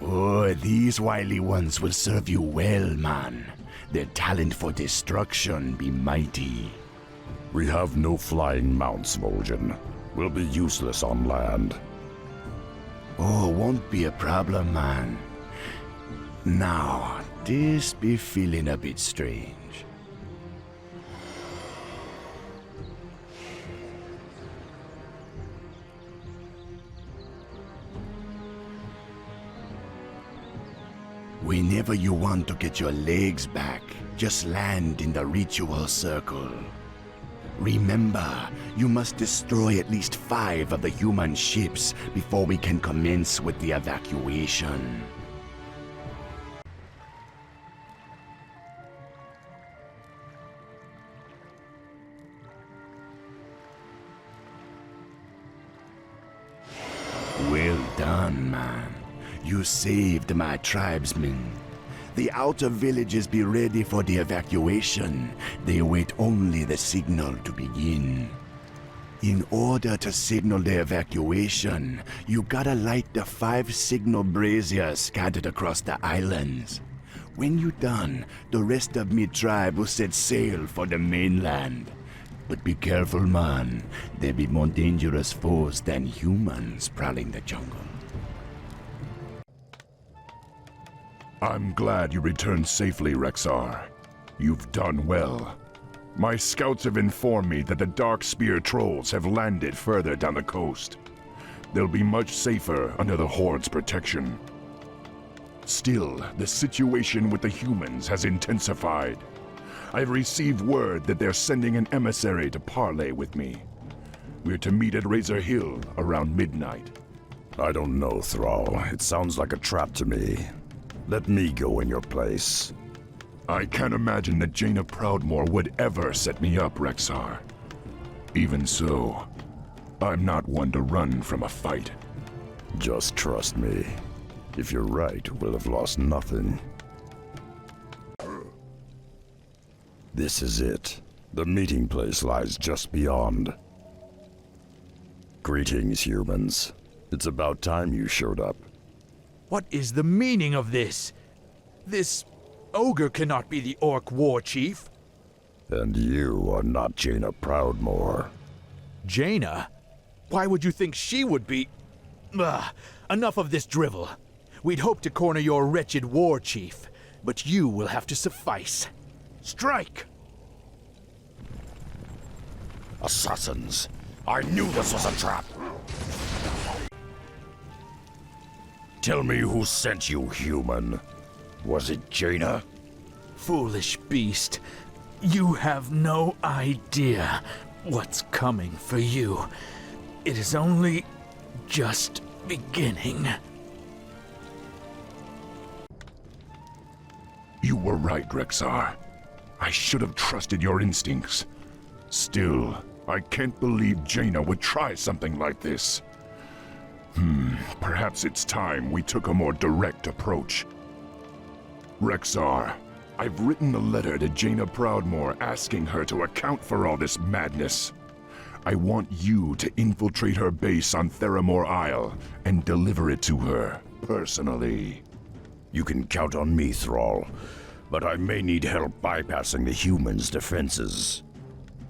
Oh, these wily ones will serve you well, man. Their talent for destruction be mighty. We have no flying mounts, Vol'jin. We'll be useless on land. Oh, won't be a problem, man. Now, this be feeling a bit strange. Whenever you want to get your legs back, just land in the ritual circle. Remember, you must destroy at least 5 of the human ships before we can commence with the evacuation. Well done, man. You saved my tribesmen. The outer villages be ready for the evacuation. They await only the signal to begin. In order to signal the evacuation, you gotta light the 5 signal braziers scattered across the islands. When you done, the rest of me tribe will set sail for the mainland. But be careful, man. There be more dangerous foes than humans prowling the jungle. I'm glad you returned safely, Rexxar. You've done well. My scouts have informed me that the Darkspear trolls have landed further down the coast. They'll be much safer under the Horde's protection. Still, the situation with the humans has intensified. I've received word that they're sending an emissary to parley with me. We're to meet at Razor Hill around midnight. I don't know, Thrall. It sounds like a trap to me. Let me go in your place. I can't imagine that Jaina Proudmoore would ever set me up, Rexxar. Even so, I'm not one to run from a fight. Just trust me. If you're right, we'll have lost nothing. This is it. The meeting place lies just beyond. Greetings, humans. It's about time you showed up. What is the meaning of this? This ogre cannot be the orc war chief. And you are not Jaina Proudmoore. Jaina? Why would you think she would be? Ugh, enough of this drivel. We'd hoped to corner your wretched war chief, but you will have to suffice. Strike! Assassins! I knew this was a trap! Tell me who sent you, human. Was it Jaina? Foolish beast. You have no idea what's coming for you. It is only just beginning. You were right, Rexxar. I should have trusted your instincts. Still, I can't believe Jaina would try something like this. Perhaps it's time we took a more direct approach. Rexxar, I've written a letter to Jaina Proudmoore asking her to account for all this madness. I want you to infiltrate her base on Theramore Isle and deliver it to her, personally. You can count on me, Thrall, but I may need help bypassing the humans' defenses.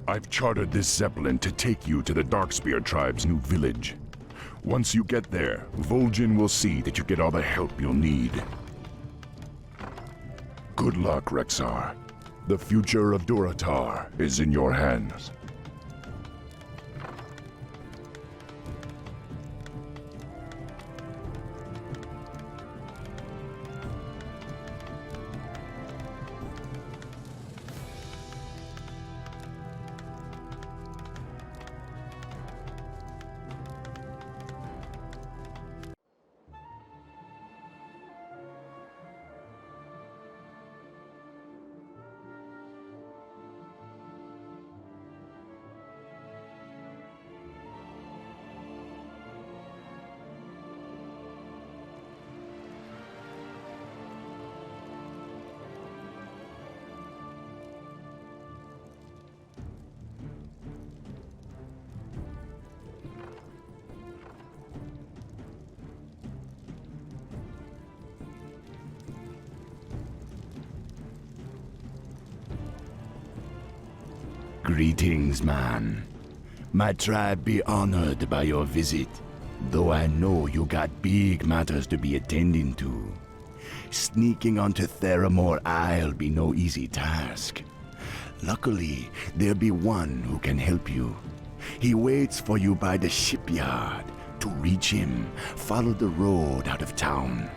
I've chartered this Zeppelin to take you to the Darkspear tribe's new village. Once you get there, Vol'jin will see that you get all the help you'll need. Good luck, Rexxar. The future of Durotar is in your hands. Greetings, man. My tribe be honored by your visit, though I know you got big matters to be attending to. Sneaking onto Theramore Isle be no easy task. Luckily, there be one who can help you. He waits for you by the shipyard. To reach him, follow the road out of town.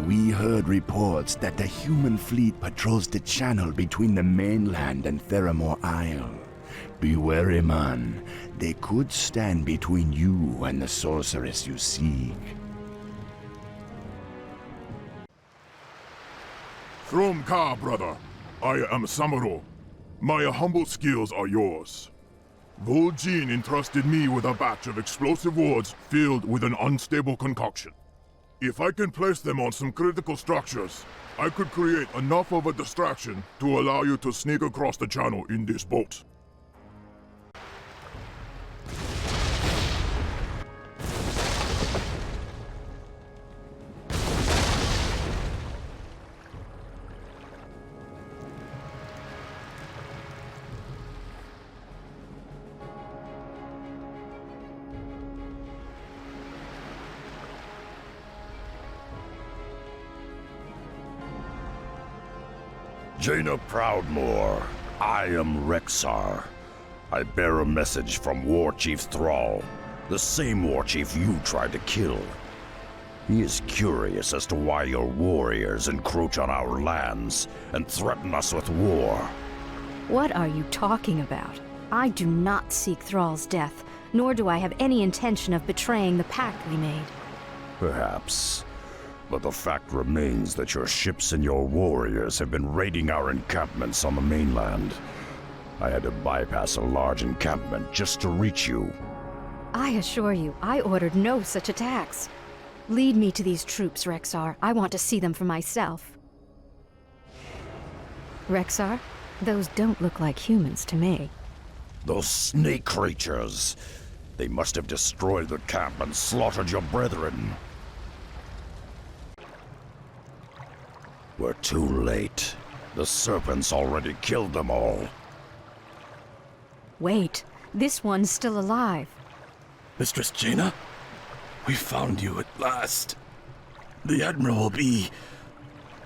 We heard reports that the human fleet patrols the channel between the mainland and Theramore Isle. Be wary, man. They could stand between you and the sorceress you seek. From Ka, brother. I am Samuro. My humble skills are yours. Vol'jin entrusted me with a batch of explosive wards filled with an unstable concoction. If I can place them on some critical structures, I could create enough of a distraction to allow you to sneak across the channel in this boat. Jaina Proudmoore, I am Rexxar. I bear a message from War Chief Thrall, the same War Chief you tried to kill. He is curious as to why your warriors encroach on our lands and threaten us with war. What are you talking about? I do not seek Thrall's death, nor do I have any intention of betraying the pact we made. Perhaps. But the fact remains that your ships and your warriors have been raiding our encampments on the mainland. I had to bypass a large encampment just to reach you. I assure you, I ordered no such attacks. Lead me to these troops, Rexxar. I want to see them for myself. Rexxar, those don't look like humans to me. Those snake creatures. They must have destroyed the camp and slaughtered your brethren. We're too late. The serpents already killed them all. Wait, this one's still alive. Mistress Jaina, we found you at last. The Admiral will be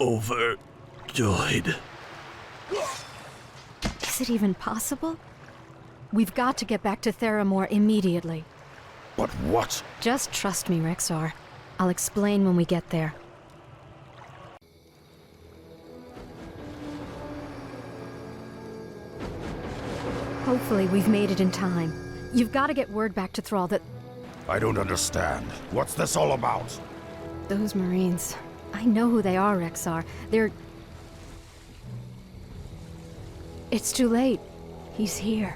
overjoyed. Is it even possible? We've got to get back to Theramore immediately. But what? Just trust me, Rexxar. I'll explain when we get there. Hopefully we've made it in time. You've got to get word back to Thrall that... I don't understand. What's this all about? Those Marines... I know who they are, Rexxar. They're... It's too late. He's here.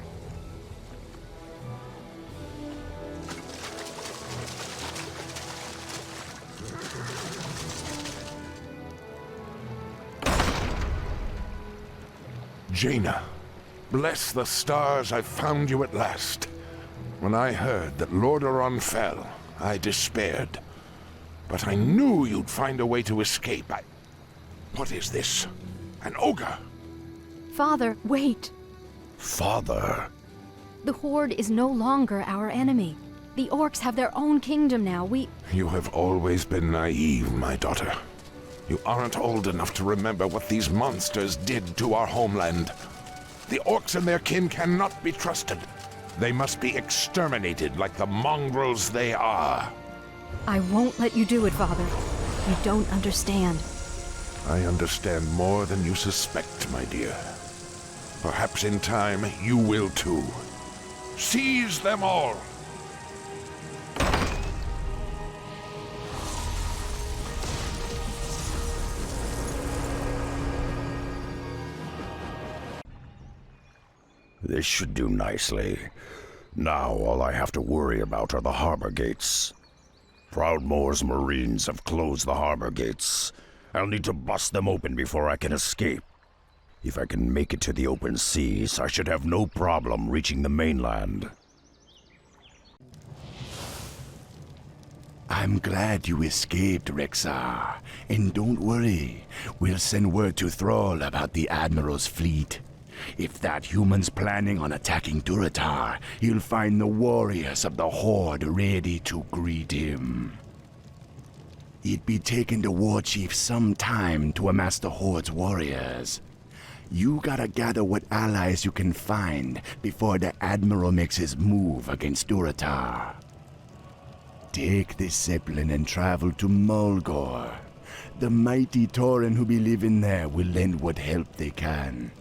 Jaina, bless the stars I found you at last. When I heard that Lordaeron fell, I despaired. But I knew you'd find a way to escape. What is this? An ogre? Father, wait! Father? The Horde is no longer our enemy. The orcs have their own kingdom now. You have always been naive, my daughter. You aren't old enough to remember what these monsters did to our homeland. The orcs and their kin cannot be trusted. They must be exterminated like the mongrels they are. I won't let you do it, Father. You don't understand. I understand more than you suspect, my dear. Perhaps in time you will too. Seize them all! This should do nicely. Now all I have to worry about are the harbor gates. Proudmoore's Marines have closed the harbor gates. I'll need to bust them open before I can escape. If I can make it to the open seas, I should have no problem reaching the mainland. I'm glad you escaped, Rexxar. And don't worry, we'll send word to Thrall about the Admiral's fleet. If that human's planning on attacking Durotar, he'll find the warriors of the Horde ready to greet him. It'd be taking the war chief some time to amass the Horde's warriors. You gotta gather what allies you can find before the Admiral makes his move against Durotar. Take this Zeppelin and travel to Mulgore. The mighty Tauren who be living there will lend what help they can.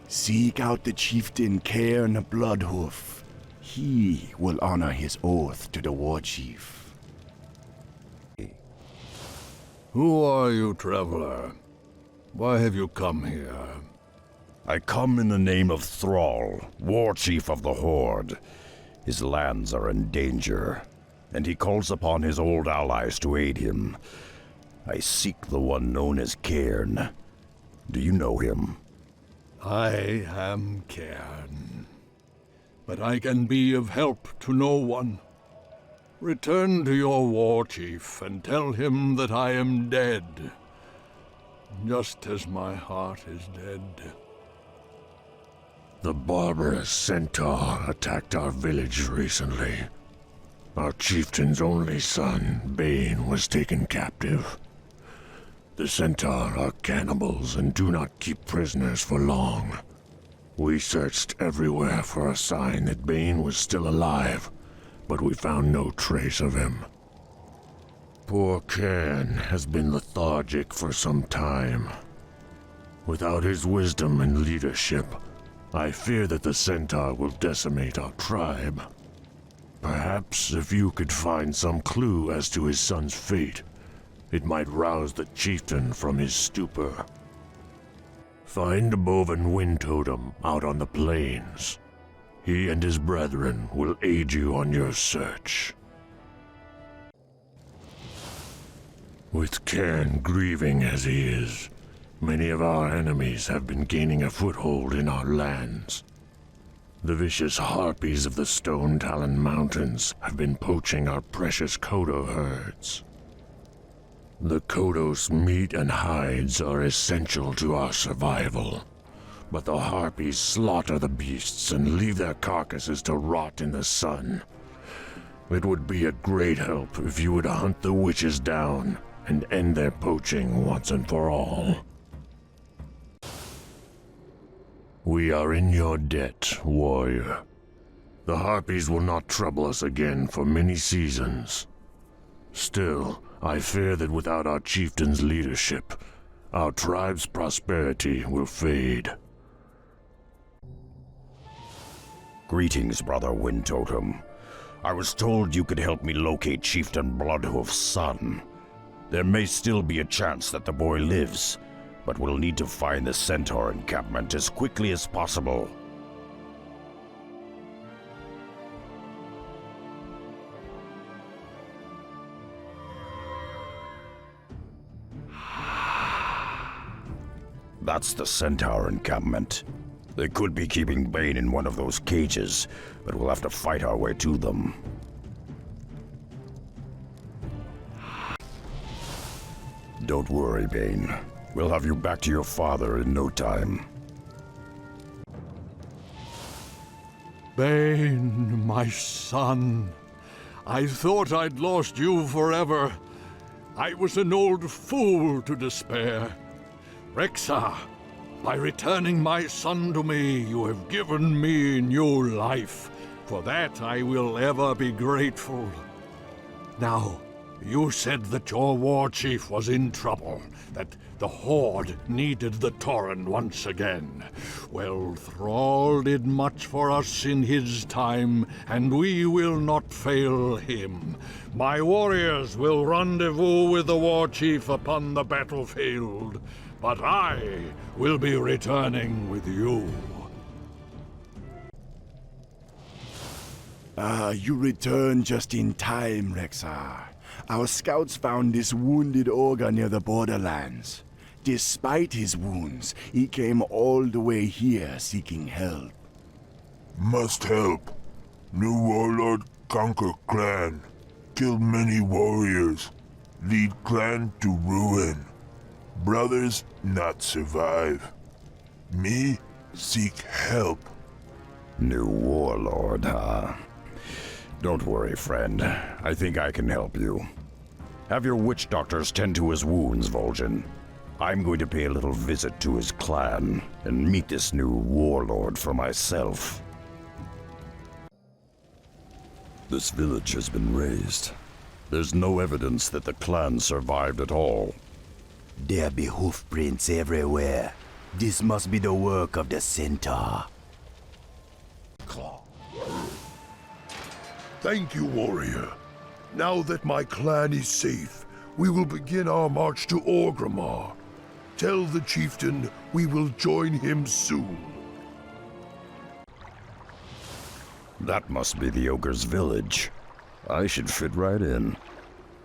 Seek out the chieftain Cairn Bloodhoof. He will honor his oath to the war chief. Who are you, traveler? Why have you come here? I come in the name of Thrall, war chief of the Horde. His lands are in danger, and he calls upon his old allies to aid him. I seek the one known as Cairn. Do you know him? I am Cairn, but I can be of help to no one. Return to your war chief and tell him that I am dead, just as my heart is dead. The barbarous centaur attacked our village recently. Our chieftain's only son, Bane, was taken captive. The centaur are cannibals and do not keep prisoners for long. We searched everywhere for a sign that Bane was still alive, but we found no trace of him. Poor Cairn has been lethargic for some time. Without his wisdom and leadership, I fear that the centaur will decimate our tribe. Perhaps if you could find some clue as to his son's fate, it might rouse the chieftain from his stupor. Find a Boven wind totem out on the plains. He and his brethren will aid you on your search. With Cairn grieving as he is, many of our enemies have been gaining a foothold in our lands. The vicious harpies of the Stone Talon Mountains have been poaching our precious Kodo herds. The Kodos' meat and hides are essential to our survival, but the harpies slaughter the beasts and leave their carcasses to rot in the sun. It would be a great help if you would hunt the witches down and end their poaching once and for all. We are in your debt, warrior. The harpies will not trouble us again for many seasons. Still, I fear that without our chieftain's leadership, our tribe's prosperity will fade. Greetings, Brother Wind Totem. I was told you could help me locate Chieftain Bloodhoof's son. There may still be a chance that the boy lives, but we'll need to find the Centaur encampment as quickly as possible. That's the Centaur encampment. They could be keeping Bane in one of those cages, but we'll have to fight our way to them. Don't worry, Bane. We'll have you back to your father in no time. Bane, my son. I thought I'd lost you forever. I was an old fool to despair. Rexxar, by returning my son to me, you have given me new life. For that I will ever be grateful. Now, you said that your war chief was in trouble, that the Horde needed the Tauren once again. Well, Thrall did much for us in his time, and we will not fail him. My warriors will rendezvous with the war chief upon the battlefield, but I will be returning with you. You returned just in time, Rexxar. Our scouts found this wounded ogre near the borderlands. Despite his wounds, he came all the way here seeking help. Must help. New warlord conquer clan. Killed many warriors. Lead clan to ruin. Brothers not survive. Me seek help. New warlord, huh? Don't worry, friend. I think I can help you. Have your witch doctors tend to his wounds, Vol'jin. I'm going to pay a little visit to his clan and meet this new warlord for myself. This village has been razed. There's no evidence that the clan survived at all. There be hoofprints everywhere. This must be the work of the centaur. Thank you, warrior. Now that my clan is safe, we will begin our march to Orgrimmar. Tell the chieftain we will join him soon. That must be the ogre's village. I should fit right in.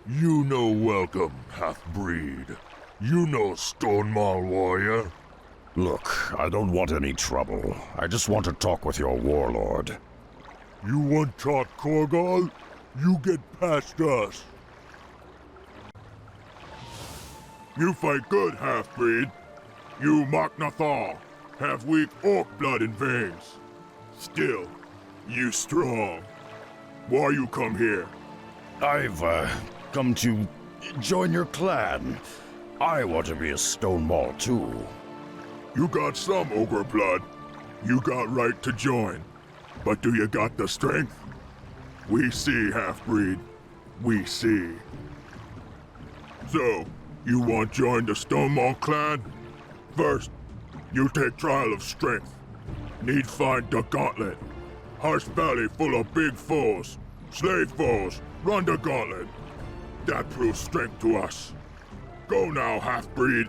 You know welcome, half-breed. You know Stonemaul warrior. Look, I don't want any trouble. I just want to talk with your warlord. You want talk Korgal? You get past us. You fight good, half-breed. You Maknathal, have weak orc blood in veins. Still, you strong. Why you come here? I've, come to join your clan. I want to be a Stonemaul too. You got some ogre blood. You got right to join. But do you got the strength? We see, half-breed. We see. So, you want join the Stonemaul clan? First, you take trial of strength. Need find the gauntlet. Harsh Valley full of big foes. Slave foes, run the gauntlet. That proves strength to us. Go now, half-breed.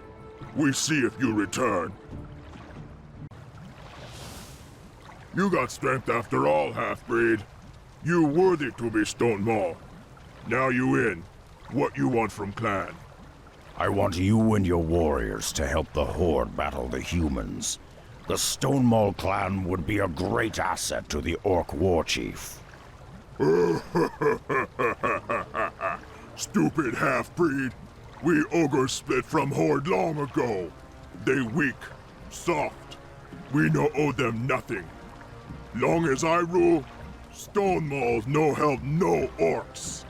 We see if you return. You got strength after all, half-breed. You worthy to be Stonemaul. Now you in. What you want from clan? I want you and your warriors to help the Horde battle the humans. The Stonemaul clan would be a great asset to the Orc war chief. Stupid half-breed. We ogres split from Horde long ago. They weak, soft. We no owe them nothing. Long as I rule, Stonemaul's no help no orcs.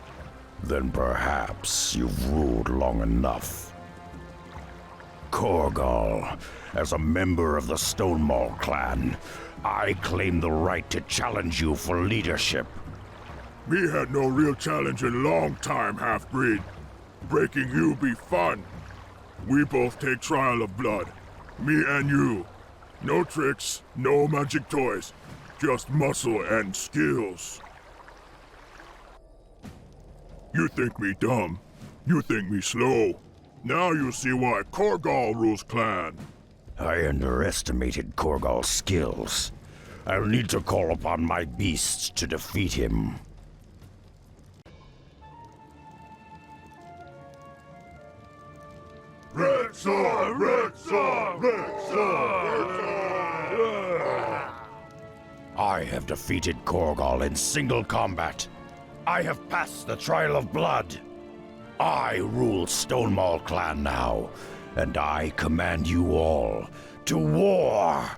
Then perhaps you've ruled long enough. Korgal, as a member of the Stonemaul clan, I claim the right to challenge you for leadership. Me had no real challenge in long time, half-breed. Breaking you be fun. We both take trial of blood. Me and you. No tricks, no magic toys. Just muscle and skills. You think me dumb. You think me slow. Now you see why Korgal rules clan. I underestimated Korgal's skills. I'll need to call upon my beasts to defeat him. Rexxar! Rexxar! Rexxar! I have defeated Korgal in single combat. I have passed the trial of blood. I rule Stonemaul clan now, and I command you all to war.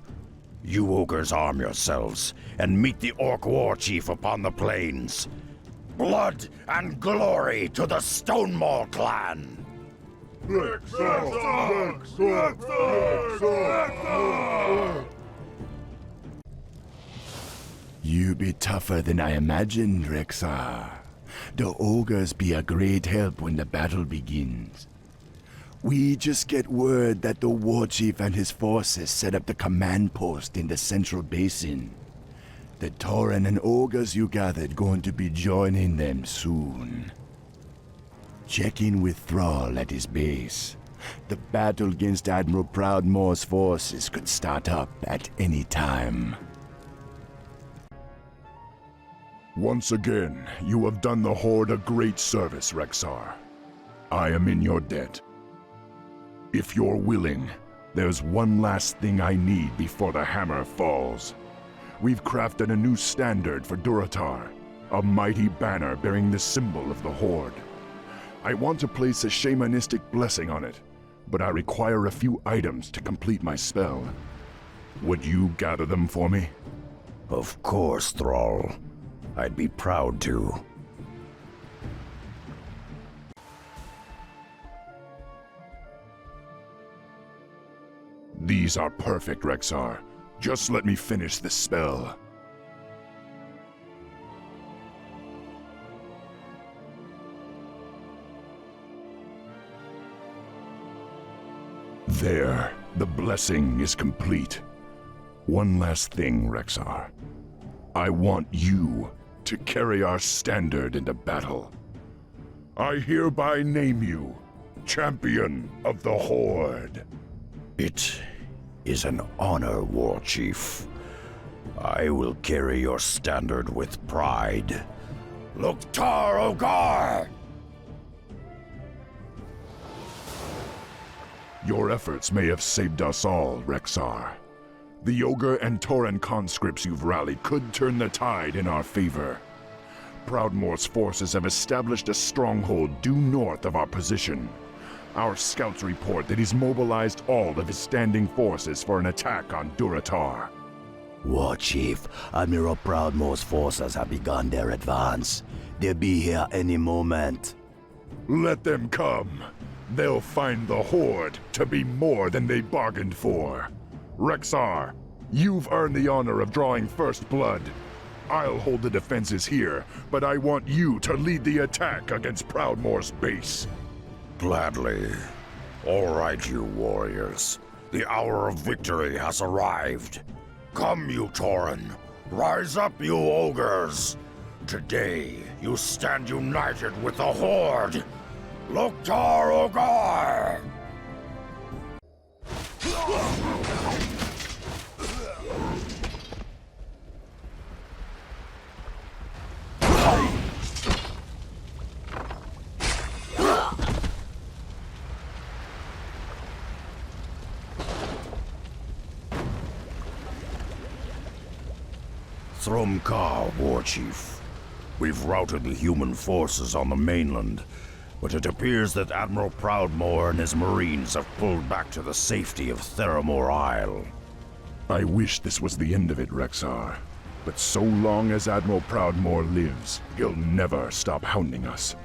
You ogres arm yourselves and meet the Orc war chief upon the plains. Blood and glory to the Stonemaul clan! You be tougher than I imagined, Rexxar. The ogres be a great help when the battle begins. We just get word that the war chief and his forces set up the command post in the central basin. The Tauren and ogres you gathered going to be joining them soon. Check in with Thrall at his base. The battle against Admiral Proudmoore's forces could start up at any time. Once again, you have done the Horde a great service, Rexxar. I am in your debt. If you're willing, there's one last thing I need before the hammer falls. We've crafted a new standard for Durotar, a mighty banner bearing the symbol of the Horde. I want to place a shamanistic blessing on it, but I require a few items to complete my spell. Would you gather them for me? Of course, Thrall. I'd be proud to. These are perfect, Rexxar. Just let me finish this spell. There, the blessing is complete. One last thing, Rexxar. I want you to carry our standard into battle. I hereby name you Champion of the Horde. It is an honor, War Chief. I will carry your standard with pride. Loktar Ogar! Your efforts may have saved us all, Rexxar. The Ogre and Tauren conscripts you've rallied could turn the tide in our favor. Proudmoore's forces have established a stronghold due north of our position. Our scouts report that he's mobilized all of his standing forces for an attack on Durotar. War Chief, Admiral Proudmoore's forces have begun their advance. They'll be here any moment. Let them come. They'll find the Horde to be more than they bargained for. Rexxar, you've earned the honor of drawing first blood. I'll hold the defenses here, but I want you to lead the attack against Proudmoore's base. Gladly. All right, you warriors. The hour of victory has arrived. Come, you Tauren. Rise up, you ogres. Today, you stand united with the Horde. Loktar Ogar! Thrumkar, War Chief. We've routed the human forces on the mainland, but it appears that Admiral Proudmoore and his marines have pulled back to the safety of Theramore Isle. I wish this was the end of it, Rexxar. But so long as Admiral Proudmoore lives, he'll never stop hounding us.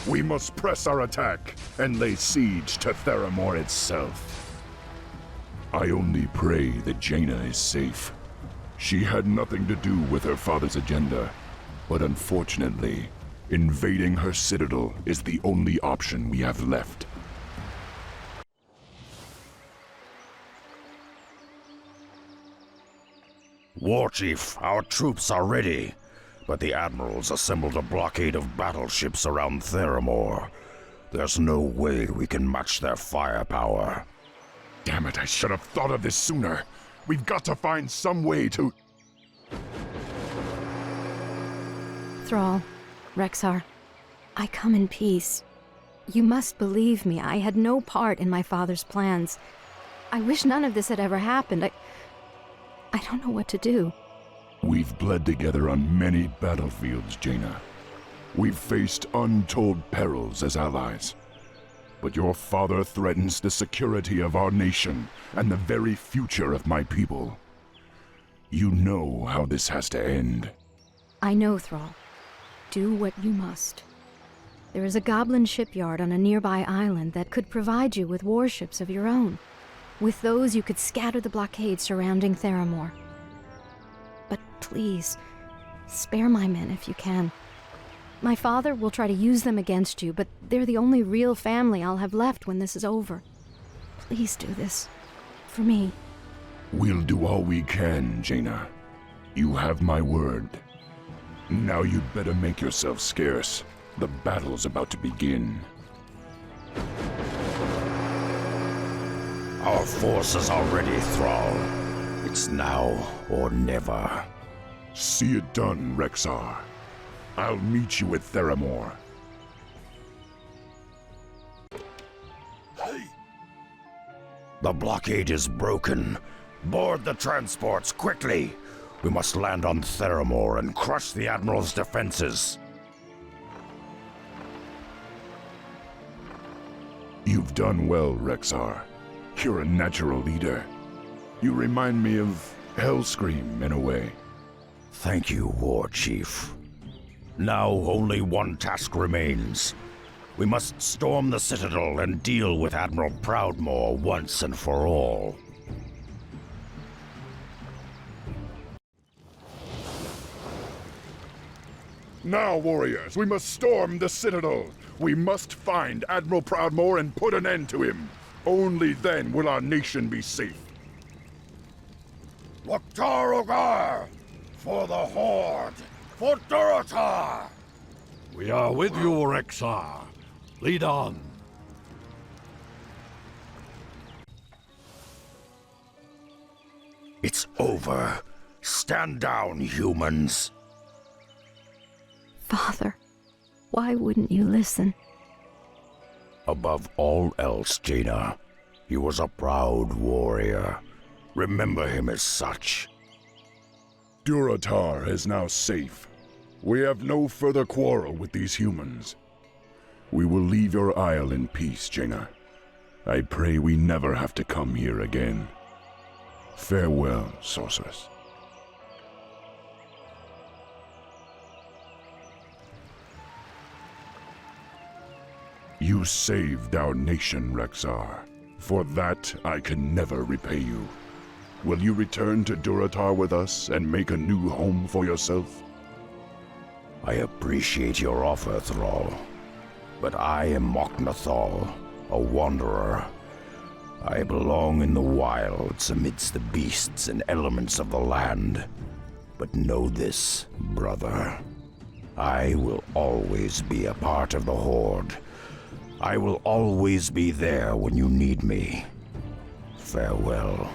We must press our attack and lay siege to Theramore itself. I only pray that Jaina is safe. She had nothing to do with her father's agenda, but unfortunately, invading her citadel is the only option we have left. War Chief, our troops are ready, but the Admiral's assembled a blockade of battleships around Theramore. There's no way we can match their firepower. Damn it, I should have thought of this sooner. We've got to find some way to... Thrall, Rexxar, I come in peace. You must believe me, I had no part in my father's plans. I wish none of this had ever happened. I don't know what to do. We've bled together on many battlefields, Jaina. We've faced untold perils as allies. But your father threatens the security of our nation and the very future of my people. You know how this has to end. I know, Thrall. do what you must. There is a goblin shipyard on a nearby island that could provide you with warships of your own. With those, you could scatter the blockade surrounding Theramore. But please, spare my men if you can. My father will try to use them against you, but they're the only real family I'll have left when this is over. Please do this. For me. We'll do all we can, Jaina. You have my word. Now you'd better make yourself scarce. The battle's about to begin. Our forces are ready, Thrall. It's now or never. See it done, Rexxar. I'll meet you at Theramore. The blockade is broken. Board the transports, quickly! We must land on Theramore and crush the Admiral's defenses. You've done well, Rexxar. You're a natural leader. You remind me of Hellscream in a way. Thank you, War Chief. Now only one task remains. We must storm the Citadel and deal with Admiral Proudmoore once and for all. Now, warriors, we must storm the Citadel. We must find Admiral Proudmoore and put an end to him. Only then will our nation be safe. Loktar Ogar! For the Horde! For Durotar! We are with you, Rexxar. Lead on. It's over. Stand down, humans. Father, why wouldn't you listen? Above all else, Jaina, he was a proud warrior. Remember him as such. Durotar is now safe. We have no further quarrel with these humans. We will leave your isle in peace, Jaina. I pray we never have to come here again. Farewell, sorceress. You saved our nation, Rexxar. For that, I can never repay you. Will you return to Durotar with us and make a new home for yourself? I appreciate your offer, Thrall. But I am Mok'Nathal, a wanderer. I belong in the wilds amidst the beasts and elements of the land. But know this, brother. I will always be a part of the Horde. I will always be there when you need me. Farewell.